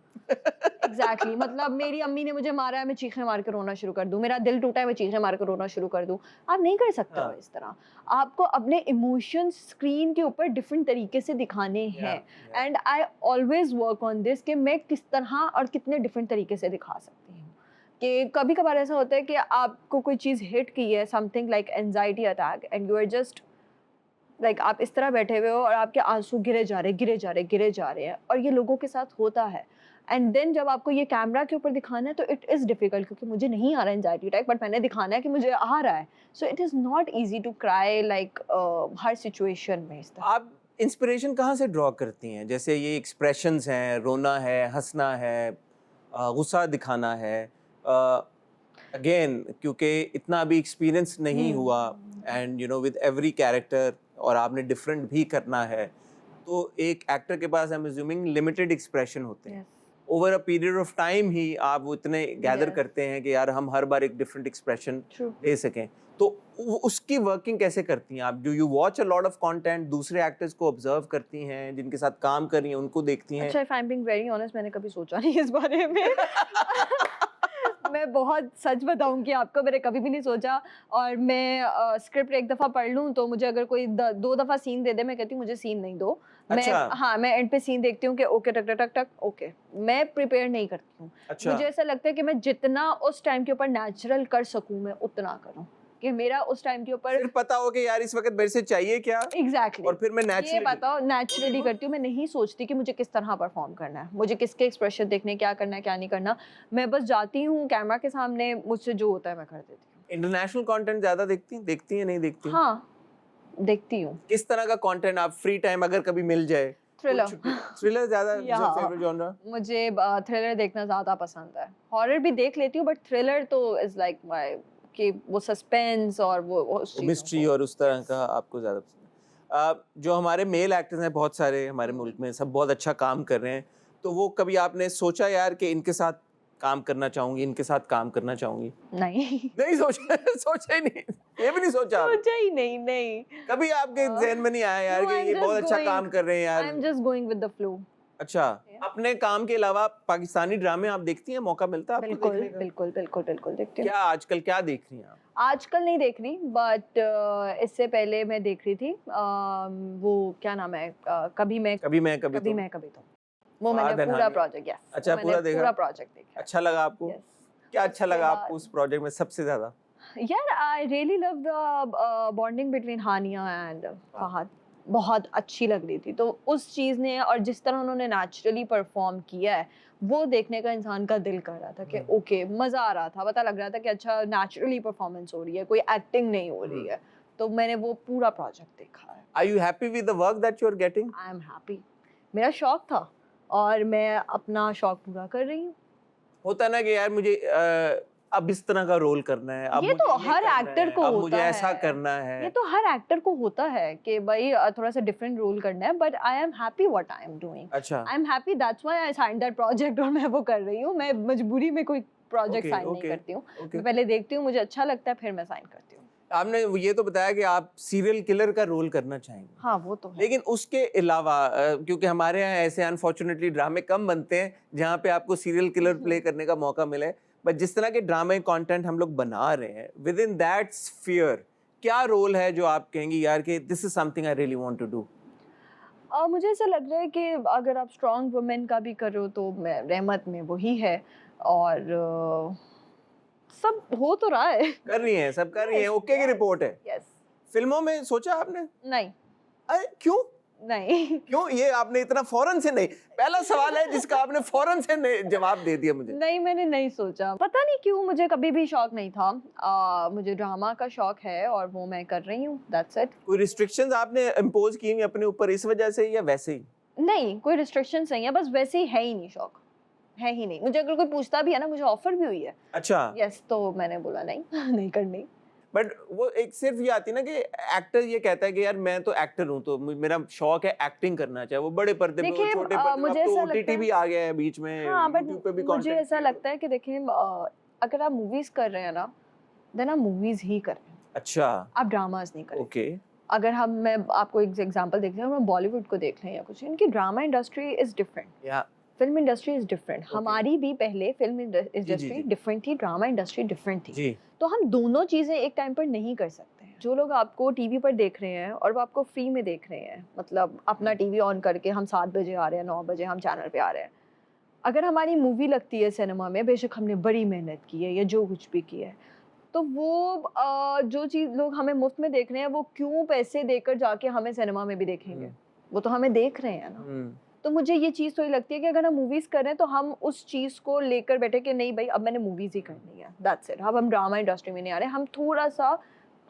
एग्ज़ैक्टली, मतलब मेरी अम्मी ने मुझे मारा है, मैं चीखें मार के रोना शुरू कर दूँ। मेरा दिल टूटा है, मैं चीखें मार के रोना शुरू कर दूँ। आप नहीं कर सकते हो इस तरह। आपको अपने इमोशंस स्क्रीन के ऊपर डिफरेंट तरीके से दिखाने हैं। And I always work on this कि मैं किस तरह और कितने डिफरेंट तरीके से दिखा सकती हूँ। कि कभी कभार ऐसा होता है कि आपको कोई चीज़ हिट की है, something like anxiety attack, and you are just like आप इस तरह बैठे हुए हो और आपके आंसू गिरे जा रहे गिरे जा रहे गिरे जा रहे हैं, और ये लोगों के साथ होता है। एंड देन जब आपको ये कैमरा के ऊपर दिखाना है तो इट इज़ डिफिकल्ट, क्योंकि मुझे नहीं आ रहा एंजाइटी अटैक, बट मैंने दिखाना है कि मुझे आ रहा है। So it is not easy to cry like हर सिचुएशन में इस तरह। आप इंस्पिरेशन कहाँ से ड्रॉ करती हैं? जैसे ये एक्सप्रेशंस हैं, रोना है, हंसना है, गुस्सा दिखाना है। अगेन क्योंकि इतना अभी एक्सपीरियंस नहीं हुआ, and you know with every character, और आपने डिफरेंट भी करना है, तो एक एक्टर के पास I am assuming limited expression होते हैं। Over a period of time ही आप वो इतने गैदर Yes. करते हैं कि यार हम हर बार एक डिफरेंट एक्सप्रेशन True. दे सकें। तो उसकी वर्किंग कैसे करती हैं आप? Do you watch a lot of content? दूसरे एक्टर्स को ऑब्जर्व करती हैं, जिनके साथ काम कर रही हैं उनको देखती हैं? अच्छा, if I am being very honest, मैंने कभी सोचा नहीं इस बारे में। मैं बहुत सच बताऊं कि आपको, मैंने कभी भी नहीं सोचा। और मैं स्क्रिप्ट एक दफ़ा पढ़ लूं तो मुझे अगर कोई 2 दफ़ा सीन दे दे, मैं कहती हूँ मुझे सीन नहीं दो। अच्छा। हाँ, मैं एंड पे सीन देखती हूँ कि ओके टक टक टक टक ओके। मैं प्रिपेयर नहीं करती हूँ। अच्छा। मुझे ऐसा लगता है कि मैं जितना उस टाइम के ऊपर नेचुरल कर सकूँ मैं उतना करूँ, कि मेरा उस टाइम के ऊपर फिर पता हो कि यार इस वक्त मेरे से चाहिए क्या, एग्जैक्टली और फिर मैं ये नेचुरली बताओ नेचुरली करती हूँ। मैं नहीं सोचती कि मुझे किस तरह परफॉर्म करना है, मुझे किसके एक्सप्रेशन देखने, क्या करना है क्या नहीं करना। मैं बस जाती हूँ कैमरा के सामने, मुझसे जो होता है मैं कर देती हूँ। इंटरनेशनल कंटेंट ज्यादा देखती हैं नहीं देखती? हाँ, देखती हूँ। किस तरह का कंटेंट आप फ्री टाइम अगर कभी मिल जाए? थ्रिलर। थ्रिलर ज्यादा या फेवरेट जॉनरा? मुझे थ्रिलर देखना ज़्यादा पसंद है। हॉरर भी देख लेती हूँ, बट थ्रिलर तो इज़ लाइक माय, कि वो सस्पेंस और वो उस चीज़ों मिस्ट्री को। और उस तरह Yes. का आपको ज्यादा पसंद है? जो हमारे मेल एक्टर्स हैं बहुत सारे हमारे मुल्क में, सब बहुत अच्छा काम कर रहे हैं, तो वो कभी आपने सोचा यार कि इनके साथ काम करना चाहूंगी, इनके साथ काम करना चाहूंगी? नहीं। नहीं सोचा? सोचा ही नहीं, ये भी नहीं सोचा आपने? सोचा ही नहीं, नहीं। कभी आपके जहन में नहीं आया यार No, कि I'm ये just बहुत अच्छा going- काम कर रहे हैं यार? I'm just going with the flow. अच्छा, अपने काम के अलावा पाकिस्तानी ड्रामे आप देखती हैं? मौका मिलता है आपको बिल्कुल देखने का? बिल्कुल बिल्कुल बिल्कुल देखती हूँ। क्या आजकल क्या देख रही हैं आप? आजकल नहीं देख रही, बट इससे पहले मैं देख रही थी। वो क्या नाम है, कभी मैं कभी मैं कभी कभी तुम? मैं कभी तुम। वो फवाद मैंने पूरा अनहानी। प्रोजेक्ट, यस, अच्छा, पूरा देखा? पूरा प्रोजेक्ट देखा। अच्छा लगा आपको? यस। क्या अच्छा उसके लगा बाद- आपको उस प्रोजेक्ट में सबसे ज्यादा? यार I really love the bonding between Hania and Fahad, बहुत अच्छी लग रही थी। तो उस चीज़ ने, और जिस तरह उन्होंने नेचुरली परफॉर्म किया है, वो देखने का इंसान का दिल कर रहा था कि ओके, मज़ा आ रहा था, पता लग रहा था कि अच्छा नेचुरली परफॉर्मेंस हो रही है, कोई एक्टिंग नहीं हो रही है। तो मैंने वो पूरा प्रोजेक्ट देखा है। Are you happy with the work that you're getting? I am happy. मेरा शौक था और मैं अपना शौक पूरा कर रही हूँ। होता ना कि यार मुझे अब इस तरह का रोल करना है, अब ये तो मुझे हर करना एक्टर है, को अब मुझे होता ऐसा है। करना है। ये तो हर एक्टर को होता है कि भाई थोड़ा सा डिफरेंट रोल करना है, but I am happy what I am doing. अच्छा। I am happy, that's why I signed that project, और मैं वो कर रही हूँ। मैं मजबूरी में कोई प्रोजेक्ट Okay, साइन नहीं okay, करती हूँ। okay. मैं पहले देखती हूँ, मुझे अच्छा लगता है, फिर मैं साइन करती हूँ। आपने ये तो बताया कि आप सीरियल किलर का रोल करना चाहेंगे, हाँ, वो तो है। लेकिन उसके अलावा क्योंकि हमारे यहाँ ऐसे अनफॉर्चुनेटली ड्रामे कम बनते हैं जहाँ पे आपको सीरियल किलर प्ले करने का मौका मिले, बट जिस तरह के ड्रामे कंटेंट हम लोग बना रहे हैं विद इन दैट स्फीयर, क्या रोल है जो आप कहेंगी यार कि this is something I really want to do? मुझे ऐसा लग रहा है कि अगर आप स्ट्रॉन्ग वुमेन का भी करो तो मैं रहमत में वही है, और सब हो तो रहा है। कर रही हैं, सब कर रही हैं, ओके की रिपोर्ट है। यस। फिल्मों में सोचा आपने? नहीं अरे क्यों नहीं। क्यों ये आपने इतना फौरन से नहीं? पहला सवाल है जिसका आपने फौरन से जवाब दे दिया मुझे। नहीं, मैंने नहीं सोचा, पता नहीं क्यों, मुझे कभी भी शौक नहीं था। मुझे ड्रामा का शौक है और वो मैं कर रही हूँ, दैट्स इट। कोई रिस्ट्रिक्शंस आपने इम्पोज की हुई अपने ऊपर इस वजह से या वैसे ही? नहीं, कोई रिस्ट्रिक्शंस नहीं है, बस वैसे ही है ही नहीं, शौक है ही नहीं। मुझे अगर कोई पूछता भी है ना, मुझे ऑफर भी हुई है, अच्छा। यस, तो मैंने बोला नहीं नहीं करनी। बट वो एक सिर्फ ये आती ना कि एक्टर ये कहता है कि यार मैं तो एक्टर हूँ, तो मेरा शौक है एक्टिंग करना, चाहे वो बड़े पर्दे पे हो, देखिए, छोटे पर्दे मुझे पे। अब तो ऐसा लगता ओटीटी है- भी आ गया है बीच में, हाँ, बट YouTube पे भी मुझे कंटेंट ऐसा लगता है कि देखिए, अगर आप मूवीज कर रहे हैं ना, देन आप मूवीज ही कर रहे हैं, अच्छा, आप ड्रामाज नहीं कर रहे। ओके। अगर मैं आपको एक एग्जांपल देख लें, हम बॉलीवुड को देख लें या कुछ, इनकी ड्रामा इंडस्ट्री इज डिफरेंट, या फिल्म इंडस्ट्री इज डिफरेंट। हमारी भी पहले फिल्म इंडस्ट्री जी। डिफरेंट थी, ड्रामा इंडस्ट्री डिफरेंट थी। जी। तो हम दोनों चीज़ें एक टाइम पर नहीं कर सकते हैं। जो लोग आपको टीवी पर देख रहे हैं और वो आपको फ्री में देख रहे हैं, मतलब अपना टीवी ऑन करके हम 7 बजे आ रहे हैं, 9 बजे हम चैनल पे आ रहे हैं, अगर हमारी मूवी लगती है सिनेमा में, बेशक हमने बड़ी मेहनत की है या जो कुछ भी किया है, तो वो जो चीज़ लोग हमें मुफ्त में देख रहे हैं, वो क्यों पैसे देकर जाके हमें सिनेमा में भी देखेंगे? वो तो हमें देख रहे हैं ना। तो मुझे ये चीज़ तो ये लगती है कि अगर हम मूवीज़ कर रहे हैं तो हम उस चीज़ को लेकर बैठे कि नहीं भाई, अब मैंने मूवीज़ ही करनी है, दैट्स इट। अब हम ड्रामा इंडस्ट्री में नहीं आ रहे, हम थोड़ा-सा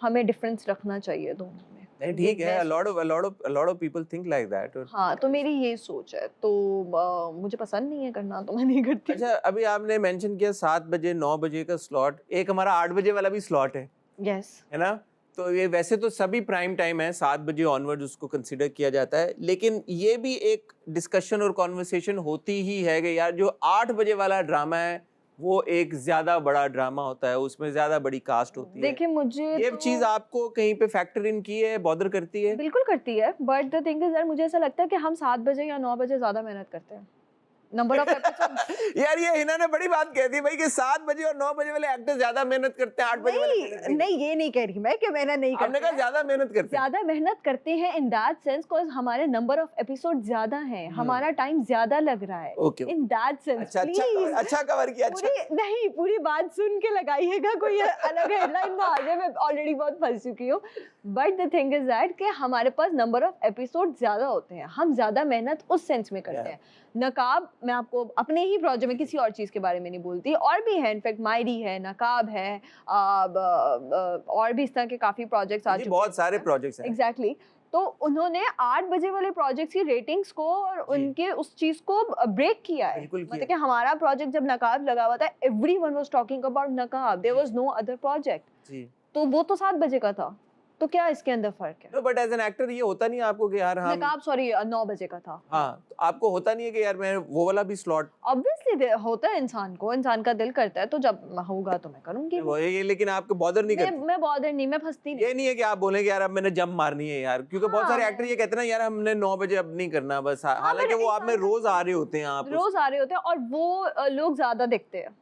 हमें डिफरेंस रखना चाहिए दोनों में। नहीं ये ठीक है, मैं a lot of people think like that। और हाँ, तो मेरी ये सोच है, तो मुझे पसंद नहीं है करना, तो मैं नहीं करती। अच्छा, अभी आपने मेंशन किया 7 बजे 9 बजे का स्लॉट, एक हमारा 8 बजे वाला भी स्लॉट यस। है ना? तो ये वैसे तो सभी प्राइम टाइम है, 7 बजे ऑनवर्ड्स उसको कंसीडर किया जाता है, लेकिन ये भी एक डिस्कशन और कॉन्वर्सेशन होती ही है कि यार जो 8 बजे वाला ड्रामा है वो एक ज्यादा बड़ा ड्रामा होता है, उसमें ज्यादा बड़ी कास्ट होती है। देखिए मुझे ये तो चीज आपको कहीं पे फैक्टर इन की है, बॉदर करती है? बिल्कुल करती है, बट द थिंग इज़ यार, मुझे ऐसा लगता है कि हम 7 बजे या 9 बजे ज़्यादा मेहनत करते हैं। नंबर ऑफ एपिसोड यार ये हिना ने बड़ी बात कह दी भाई कि 7 बजे और 9 बजे वाले एक्टर ज्यादा मेहनत करते हैं, 8 बजे वाले मेहनत नहीं, नहीं ये नहीं कह रही मैं कि मेहनत नहीं आपने करते कहा हैं। ज्यादा मेहनत करते हैं। ज़्यादा मेहनत करते हैं इन दैट सेंस बिकॉज़ हमारे नंबर ऑफ एपिसोड ज़्यादा हैं, हमारा टाइम ज़्यादा लग रहा है। ओके, इन दैट सेंस अच्छा प्लीज़ अच्छा कवर किया, अच्छा। पूरी नहीं, पूरी बात सुन के लगाइएगा, कोई अलग हेडलाइन ना आ जाए, मैं ऑलरेडी बहुत फंस चुकी हूँ। But the thing is that कि हमारे पास नंबर ऑफ एपिसोड ज़्यादा होते हैं, हम ज़्यादा मेहनत उस सेंस में करते हैं। नकाब, मैं आपको अपने ही प्रोजेक्ट में किसी और चीज़ के बारे में नहीं बोलती, और भी है, इनफैक्ट मायरी है, नकाब है, और भी इस तरह के काफ़ी प्रोजेक्ट्स आ जी, चुके बहुत सारे प्रोजेक्ट्स हैं। एग्जैक्टली। तो उन्होंने 8 बजे वाले प्रोजेक्ट्स की रेटिंग्स को और उनके उस चीज़ को ब्रेक किया है। बिल्कुल मतलब किया। कि हमारा प्रोजेक्ट जब नकाब लगा हुआ था, everyone was talking about Naqaab, there was no other project. जी। तो वो तो 7 बजे का था, तो क्या इसके अंदर फ़र्क है? No, but as an actor ये होता नहीं है आपको कि यार हम, नकाब सॉरी 9 बजे का था। हाँ, तो आपको होता नहीं है कि यार मैं वो वाला भी स्लॉट, ऑब्वियसली होता है इंसान को, इंसान का दिल करता है, तो जब होगा तो मैं करूँगी वो। वो ये, लेकिन आपको बॉदर नहीं करती? मैं बॉदर नहीं, मैं फँसती नहीं। ये नहीं है कि आप बोलें कि यार अब मैंने जंप मारनी है यार, क्योंकि बहुत सारे हाँ। एक्टर ये कहते हैं ना यार हमने 9 बजे अब नहीं करना बस, हालांकि बट वो आप में इंसान रोज आ रहे होते हैं, आप रोज़ आ रहे होते हैं, और वो लोग ज़्यादा देखते हैं।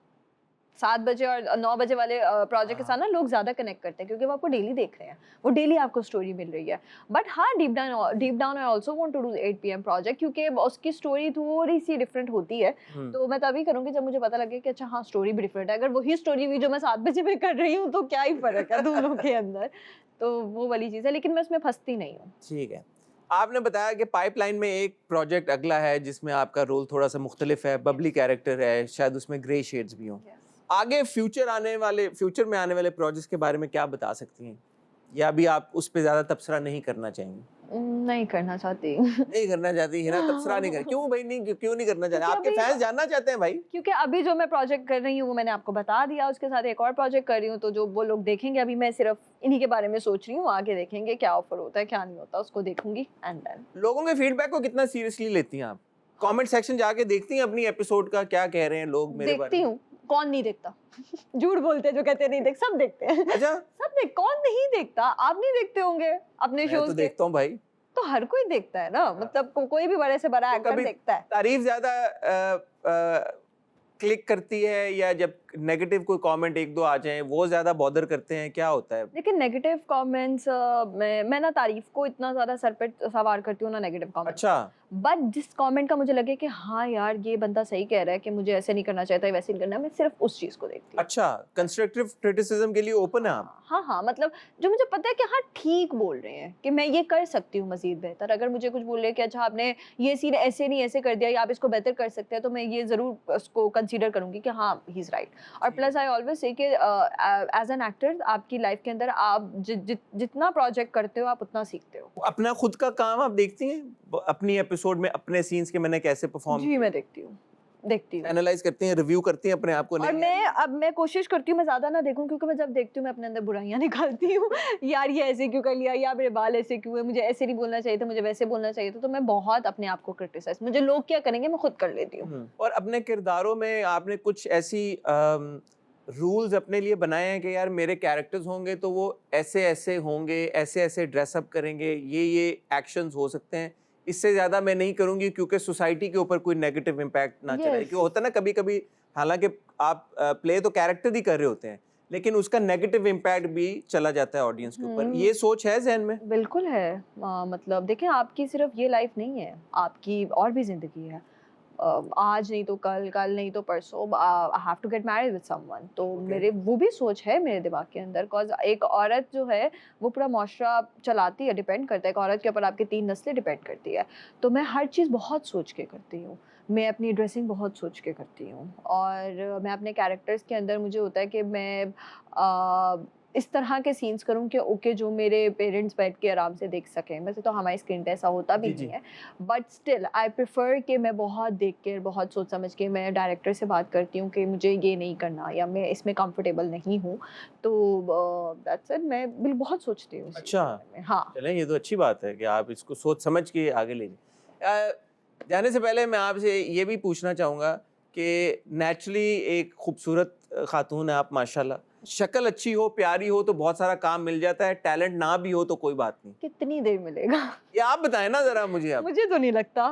7 बजे और 9 बजे वाले प्रोजेक्ट के साथ ना लोग ज़्यादा कनेक्ट करते हैं, क्योंकि वो आपको डेली देख रहे हैं, वो डेली आपको स्टोरी मिल रही है। बट हाँ, deep down I also want to do 8 PM project, क्योंकि उसकी स्टोरी थोड़ी-सी डिफरेंट होती है। तो मैं तभी करूँगी जब मुझे पता लगे कि अच्छा हाँ, स्टोरी भी डिफरेंट है। अगर वही स्टोरी हुई जो मैं 7 बजे में कर रही हूँ, तो क्या ही फ़र्क है दोनों के अंदर। तो वो वाली चीज़ है, लेकिन मैं उसमें फँसती नहीं हूँ। ठीक है। आपने बताया कि पाइपलाइन में एक प्रोजेक्ट अगला है जिसमें आपका रोल थोड़ा सा मुख्तलिफ है, बबली कैरेक्टर है, शायद उसमें ग्रे शेड्स भी हों। आगे फ्यूचर में आने वाले प्रोजेक्ट्स के बारे में क्या बता सकती हैं, या अभी आप उस पे ज्यादा तबसरा नहीं करना चाहेंगी? नहीं करना चाहती। नहीं करना चाहती है ना, तबसरा नहीं कर, क्यों भाई, नहीं क्यों नहीं करना चाहते? क्योंकि आपके अभी- फैंस जानना चाहते हैं भाई। क्योंकि अभी जो मैं प्रोजेक्ट कर रही हूँ वो मैंने आपको बता दिया, उसके साथ एक और प्रोजेक्ट कर रही हूँ, तो जो वो लोग देखेंगे, अभी मैं सिर्फ इन्हीं के बारे में सोच रही हूँ, आगे देखेंगे क्या ऑफर होता है क्या नहीं होता, उसको देखूंगी एंड देन। लोगों के फीडबैक को कितना सीरियसली लेती हैं आप? कमेंट सेक्शन जाके देखती हैं अपनी एपिसोड का, क्या कह रहे हैं लोग मेरे बारे देखती में? हूँ, कौन नहीं देखता? झूठ बोलते हैं जो कहते हैं नहीं देख, सब देखते हैं। अच्छा, सब देख, कौन नहीं देखता? आप नहीं देखते होंगे अपने मैं तो शोज के? देखता हूँ भाई। तो हर कोई देखता है ना, मतलब कोई भी बड़े से बड़ा तो एक्टर कभी देखता है। तारीफ ज्यादा क्लिक करती है, या जब नेगेटिव कोई कमेंट एक दो आ जाएं वो ज्यादा बॉदर करते हैं, क्या होता है? लेकिन नेगेटिव कमेंट्स मैं ना तारीफ को इतना ज्यादा सर पे सवार करती हूँ ना नेगेटिव कमेंट। अच्छा, बट जिस कमेंट का मुझे लगे कि हाँ यार ये बंदा सही कह रहा है कि मुझे ऐसे नहीं करना चाहिए था, वैसे नहीं करना, मैं सिर्फ उस चीज को देखती हूँ। अच्छा, कंस्ट्रक्टिव क्रिटिसिज्म के लिए ओपन है आप? हाँ, मतलब जो मुझे पता है कि हाँ ठीक बोल रहे हैं, कि मैं ये कर सकती हूँ मजीद बेहतर। अगर मुझे कुछ बोल रहे हैं कि अच्छा आपने ये सीन ऐसे नहीं ऐसे कर दिया या आप इसको बेहतर कर सकते हैं, तो मैं ये जरूर उसको कंसीडर करूंगी कि हाँ ही इज राइट। और प्लस आई ऑलवेज से कि एज एन एक्टर आपकी लाइफ के अंदर आप जितना प्रोजेक्ट करते हो आप उतना सीखते हो। अपना खुद का काम आप देखती हैं अपनी एपिसोड में, अपने सीन्स के मैंने कैसे परफॉर्म, जी मैं देखती हूँ। एनालाइज करती हैं, रिव्यू करती हैं अपने आप को? और मैं कोशिश करती हूँ मैं ज्यादा ना देखूं, क्योंकि मैं जब देखती हूँ मैं अपने अंदर बुराइयां निकालती हूँ। यार ये ऐसे क्यों कर लिया, या मेरे बाल ऐसे क्यों है, मुझे ऐसे नहीं बोलना चाहिए था, मुझे वैसे बोलना चाहिए था। तो मैं बहुत अपने आप को क्रिटिसाइज, मुझे लोग क्या करेंगे मैं खुद कर लेती हूँ। और अपने किरदारों में आपने कुछ ऐसी रूल्स अपने लिए बनाए हैं कि यार मेरे कैरेक्टर्स होंगे तो वो ऐसे ऐसे होंगे, ऐसे ऐसे ड्रेसअप करेंगे, ये एक्शंस हो सकते हैं, इससे ज्यादा मैं नहीं करूंगी क्योंकि सोसाइटी के ऊपर कोई नेगेटिव इम्पैक्ट ना चले? क्योंकि होता है ना कभी कभी, हालांकि आप प्ले तो कैरेक्टर ही कर रहे होते हैं, लेकिन उसका नेगेटिव इम्पैक्ट भी चला जाता है ऑडियंस के ऊपर। ये सोच है जहन में? बिल्कुल है। मतलब देखिए आपकी सिर्फ ये लाइफ नहीं है, आपकी और भी जिंदगी है। आज नहीं तो कल, कल नहीं तो परसों I have to get married with someone. तो मेरे वो भी सोच है मेरे दिमाग के अंदर, बिकॉज एक औरत जो है वो पूरा माशरा चलाती है, डिपेंड करता है, एक औरत के ऊपर आपकी 3 नस्लें डिपेंड करती है। तो मैं हर चीज़ बहुत सोच के करती हूँ, मैं अपनी ड्रेसिंग बहुत सोच के करती हूँ, और मैं अपने कैरेक्टर्स के अंदर मुझे होता है कि मैं इस तरह के सीन्स करूँ कि ओके जो मेरे पेरेंट्स बैठ के आराम से देख सकें। वैसे तो हमारी स्क्रीन पे ऐसा होता भी जी, नहीं है, बट स्टिल आई प्रेफर कि मैं बहुत देख के, बहुत सोच समझ के मैं डायरेक्टर से बात करती हूँ कि मुझे ये नहीं करना या मैं इसमें कंफर्टेबल नहीं हूँ। तो दैट्स इट, मैं बहुत सोचती हूँ इस चीज़ के अच्छा, बारे में। हाँ। चलें ये तो अच्छी बात है कि आप इसको सोच समझ के आगे ले जाएं। जाने से पहले मैं आपसे ये भी पूछना चाहूँगा कि नेचुरली एक खूबसूरत खातून है आप माशाल्लाह, शक्ल अच्छी हो, प्यारी हो तो बहुत सारा काम मिल जाता है, टैलेंट ना भी हो तो कोई बात नहीं। कितनी देर मिलेगा? ये आप बताएं ना ज़रा मुझे अब। मुझे तो नहीं लगता।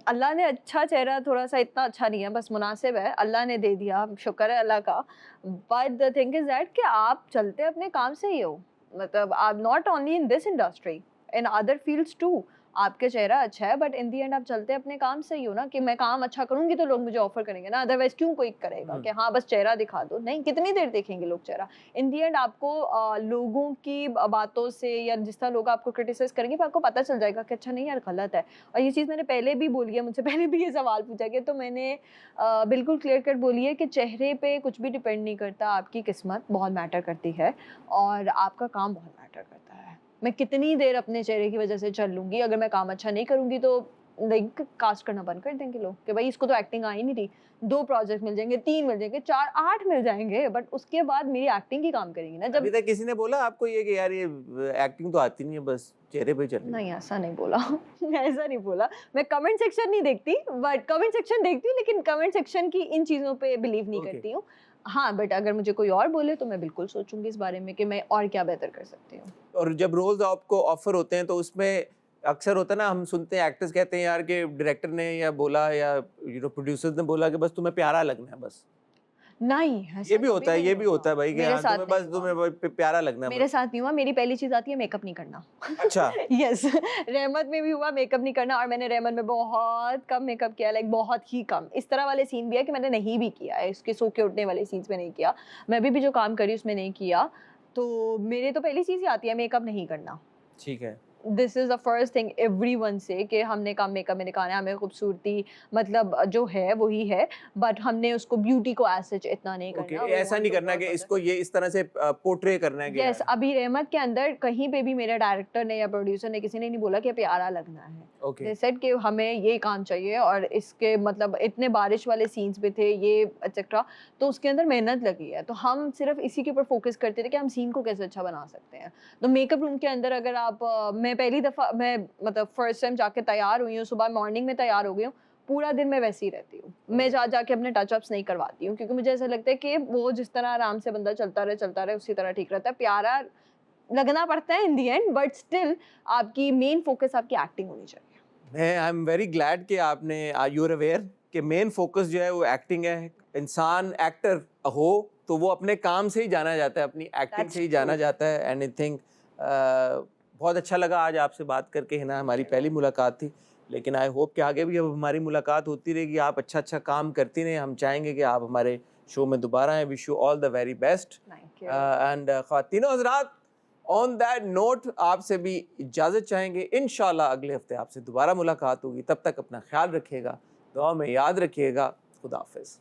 अल्लाह ने अच्छा चेहरा थोड़ा-सा इतना अच्छा नहीं है, बस मुनासिब है, अल्लाह ने दे दिया, शुक्र है अल्लाह का। But the thing is that कि आप चलते अपने काम से ही हो। मतलब आप not only in this industry, in other fields too. आपका चेहरा अच्छा है बट इन द एंड आप चलते अपने काम से ही हो ना, कि मैं काम अच्छा करूँगी तो लोग मुझे ऑफ़र करेंगे ना, अदरवाइज़ क्यों कोई करेगा कि हाँ, बस चेहरा दिखा दो। नहीं, कितनी देर देखेंगे लोग चेहरा? इन द एंड आपको लोगों की बातों से या जिस तरह लोग आपको क्रिटिसाइज़ करेंगे, फिर आपको पता चल जाएगा कि अच्छा नहीं यार, गलत है। और ये चीज़ मैंने पहले भी बोली है, मुझसे पहले भी ये सवाल पूछा गया, तो मैंने बिल्कुल क्लियर कट बोली है कि चेहरे पे कुछ भी डिपेंड नहीं करता, आपकी किस्मत बहुत मैटर करती है और आपका काम बहुत मैटर करता है। मैं कितनी देर अपने चेहरे की वजह से चल लूँगी, अगर मैं काम अच्छा नहीं करूँगी तो लाइक कास्ट करना बंद कर देंगे लोग कि भाई इसको तो एक्टिंग आ ही नहीं रही। 2 प्रोजेक्ट मिल जाएँगे, 3 मिल जाएँगे, 4 8 मिल जाएँगे, बट उसके बाद मेरी एक्टिंग ही काम करेगी ना। जब अभी तक किसी ने बोला आपको ये कि यार ये एक्टिंग तो आती नहीं है, बस चेहरे पे ही चल रही है? नहीं, ऐसा नहीं बोला। ऐसा नहीं बोला। मैं कमेंट सेक्शन नहीं देखती, बट कमेंट सेक्शन देखती हूँ, लेकिन कमेंट सेक्शन की इन चीज़ों पे बिलीव नहीं ओके। करती हूँ। हाँ, बट अगर मुझे कोई और बोले तो मैं बिल्कुल सोचूँगी इस बारे में कि मैं और क्या बेहतर कर सकती हूँ। और जब रोल्स आपको ऑफर होते हैं तो उसमें अक्सर होता है ना, हम सुनते हैं एक्टर्स कहते हैं यार कि डायरेक्टर ने या बोला या प्रोड्यूसर्स ने बोला कि बस तुम्हें प्यारा लगना है बस। नहीं, ऐसा ये भी कभी होता है, भी ये नहीं भी हुआ। होता है भाई कि मेरे हाँ साथ तुम्हें नहीं बस हुआ। प्यारा लगना है मेरे बस। साथ नहीं हुआ, मेरी पहली चीज़ आती है मेकअप नहीं करना। अच्छा। यस, रहमत में भी हुआ मेकअप नहीं करना, और मैंने रहमत में बहुत कम मेकअप किया, लाइक बहुत ही कम। इस तरह वाले सीन भी है कि मैंने नहीं भी किया है, इसके सो के उठने वाले सीन्स में नहीं किया। मैं अभी भी जो काम करी उसमें नहीं किया। तो मेरे तो पहली चीज़ ही आती है मेकअप नहीं करना। ठीक है। This is the first thing everyone से कि हमने कम मेकअप में दिखाना है, हमें खूबसूरती मतलब जो है वही है, बट हमने उसको ब्यूटी को एज़ सच इतना नहीं ओके, करना। वी ऐसा वांट नहीं टू करना वर्क कि ऑन दैट। इसको ये इस तरह से पोर्ट्रे करना है कि यस, यार। अभी रहमत के अंदर कहीं पे भी मेरे डायरेक्टर ने या प्रोड्यूसर ने किसी ने नहीं बोला कि प्यारा लगना है। ओके। दे सेड कि हमें ये काम चाहिए, और इसके मतलब इतने बारिश वाले सीन्स भी थे ये एटसेट्रा, तो उसके अंदर मेहनत लगी है। तो हम सिर्फ इसी के ऊपर फोकस करते थे कि हम सीन को कैसे अच्छा बना सकते हैं। तो मेकअप रूम के अंदर अगर आप मैं पहली दफ़ा मैं मतलब फर्स्ट टाइम जाके तैयार हुई हूँ, सुबह मॉर्निंग में तैयार हो गई हूँ, पूरा दिन मैं वैसे ही रहती हूँ। मैं जाके अपने टच-अप्स नहीं करवाती हूँ, क्योंकि मुझे ऐसा लगता है कि वो जिस तरह आराम से बंदा चलता रहे उसी तरह ठीक रहता है। प्यारा लगना पड़ता है in the end, but still आपकी मेन फोकस आपकी एक्टिंग होनी चाहिए। मैं आई एम वेरी ग्लैड कि आपने यू आर अवेयर कि मेन फोकस जो है वो एक्टिंग है। इंसान एक्टर हो तो वो अपने काम से ही जाना जाता है, अपनी एक्टिंग That's से ही जाना true. जाता है। एंड आई थिंक बहुत अच्छा लगा आज आपसे बात करके, है ना, हमारी पहली मुलाकात थी, लेकिन आई होप कि आगे भी अब हमारी मुलाकात होती रहेगी। आप अच्छा अच्छा काम करती रहें, हम चाहेंगे कि आप हमारे शो में दोबारा आएँ। Wish you all the very best. Thank you. And ख़वातीनो हज़रात, ऑन दैट नोट आपसे भी इजाज़त चाहेंगे। इंशाल्लाह अगले हफ्ते आपसे दोबारा मुलाकात होगी। तब तक अपना ख्याल रखिएगा, दुआ में याद रखिएगा। खुदा हाफ़िज़।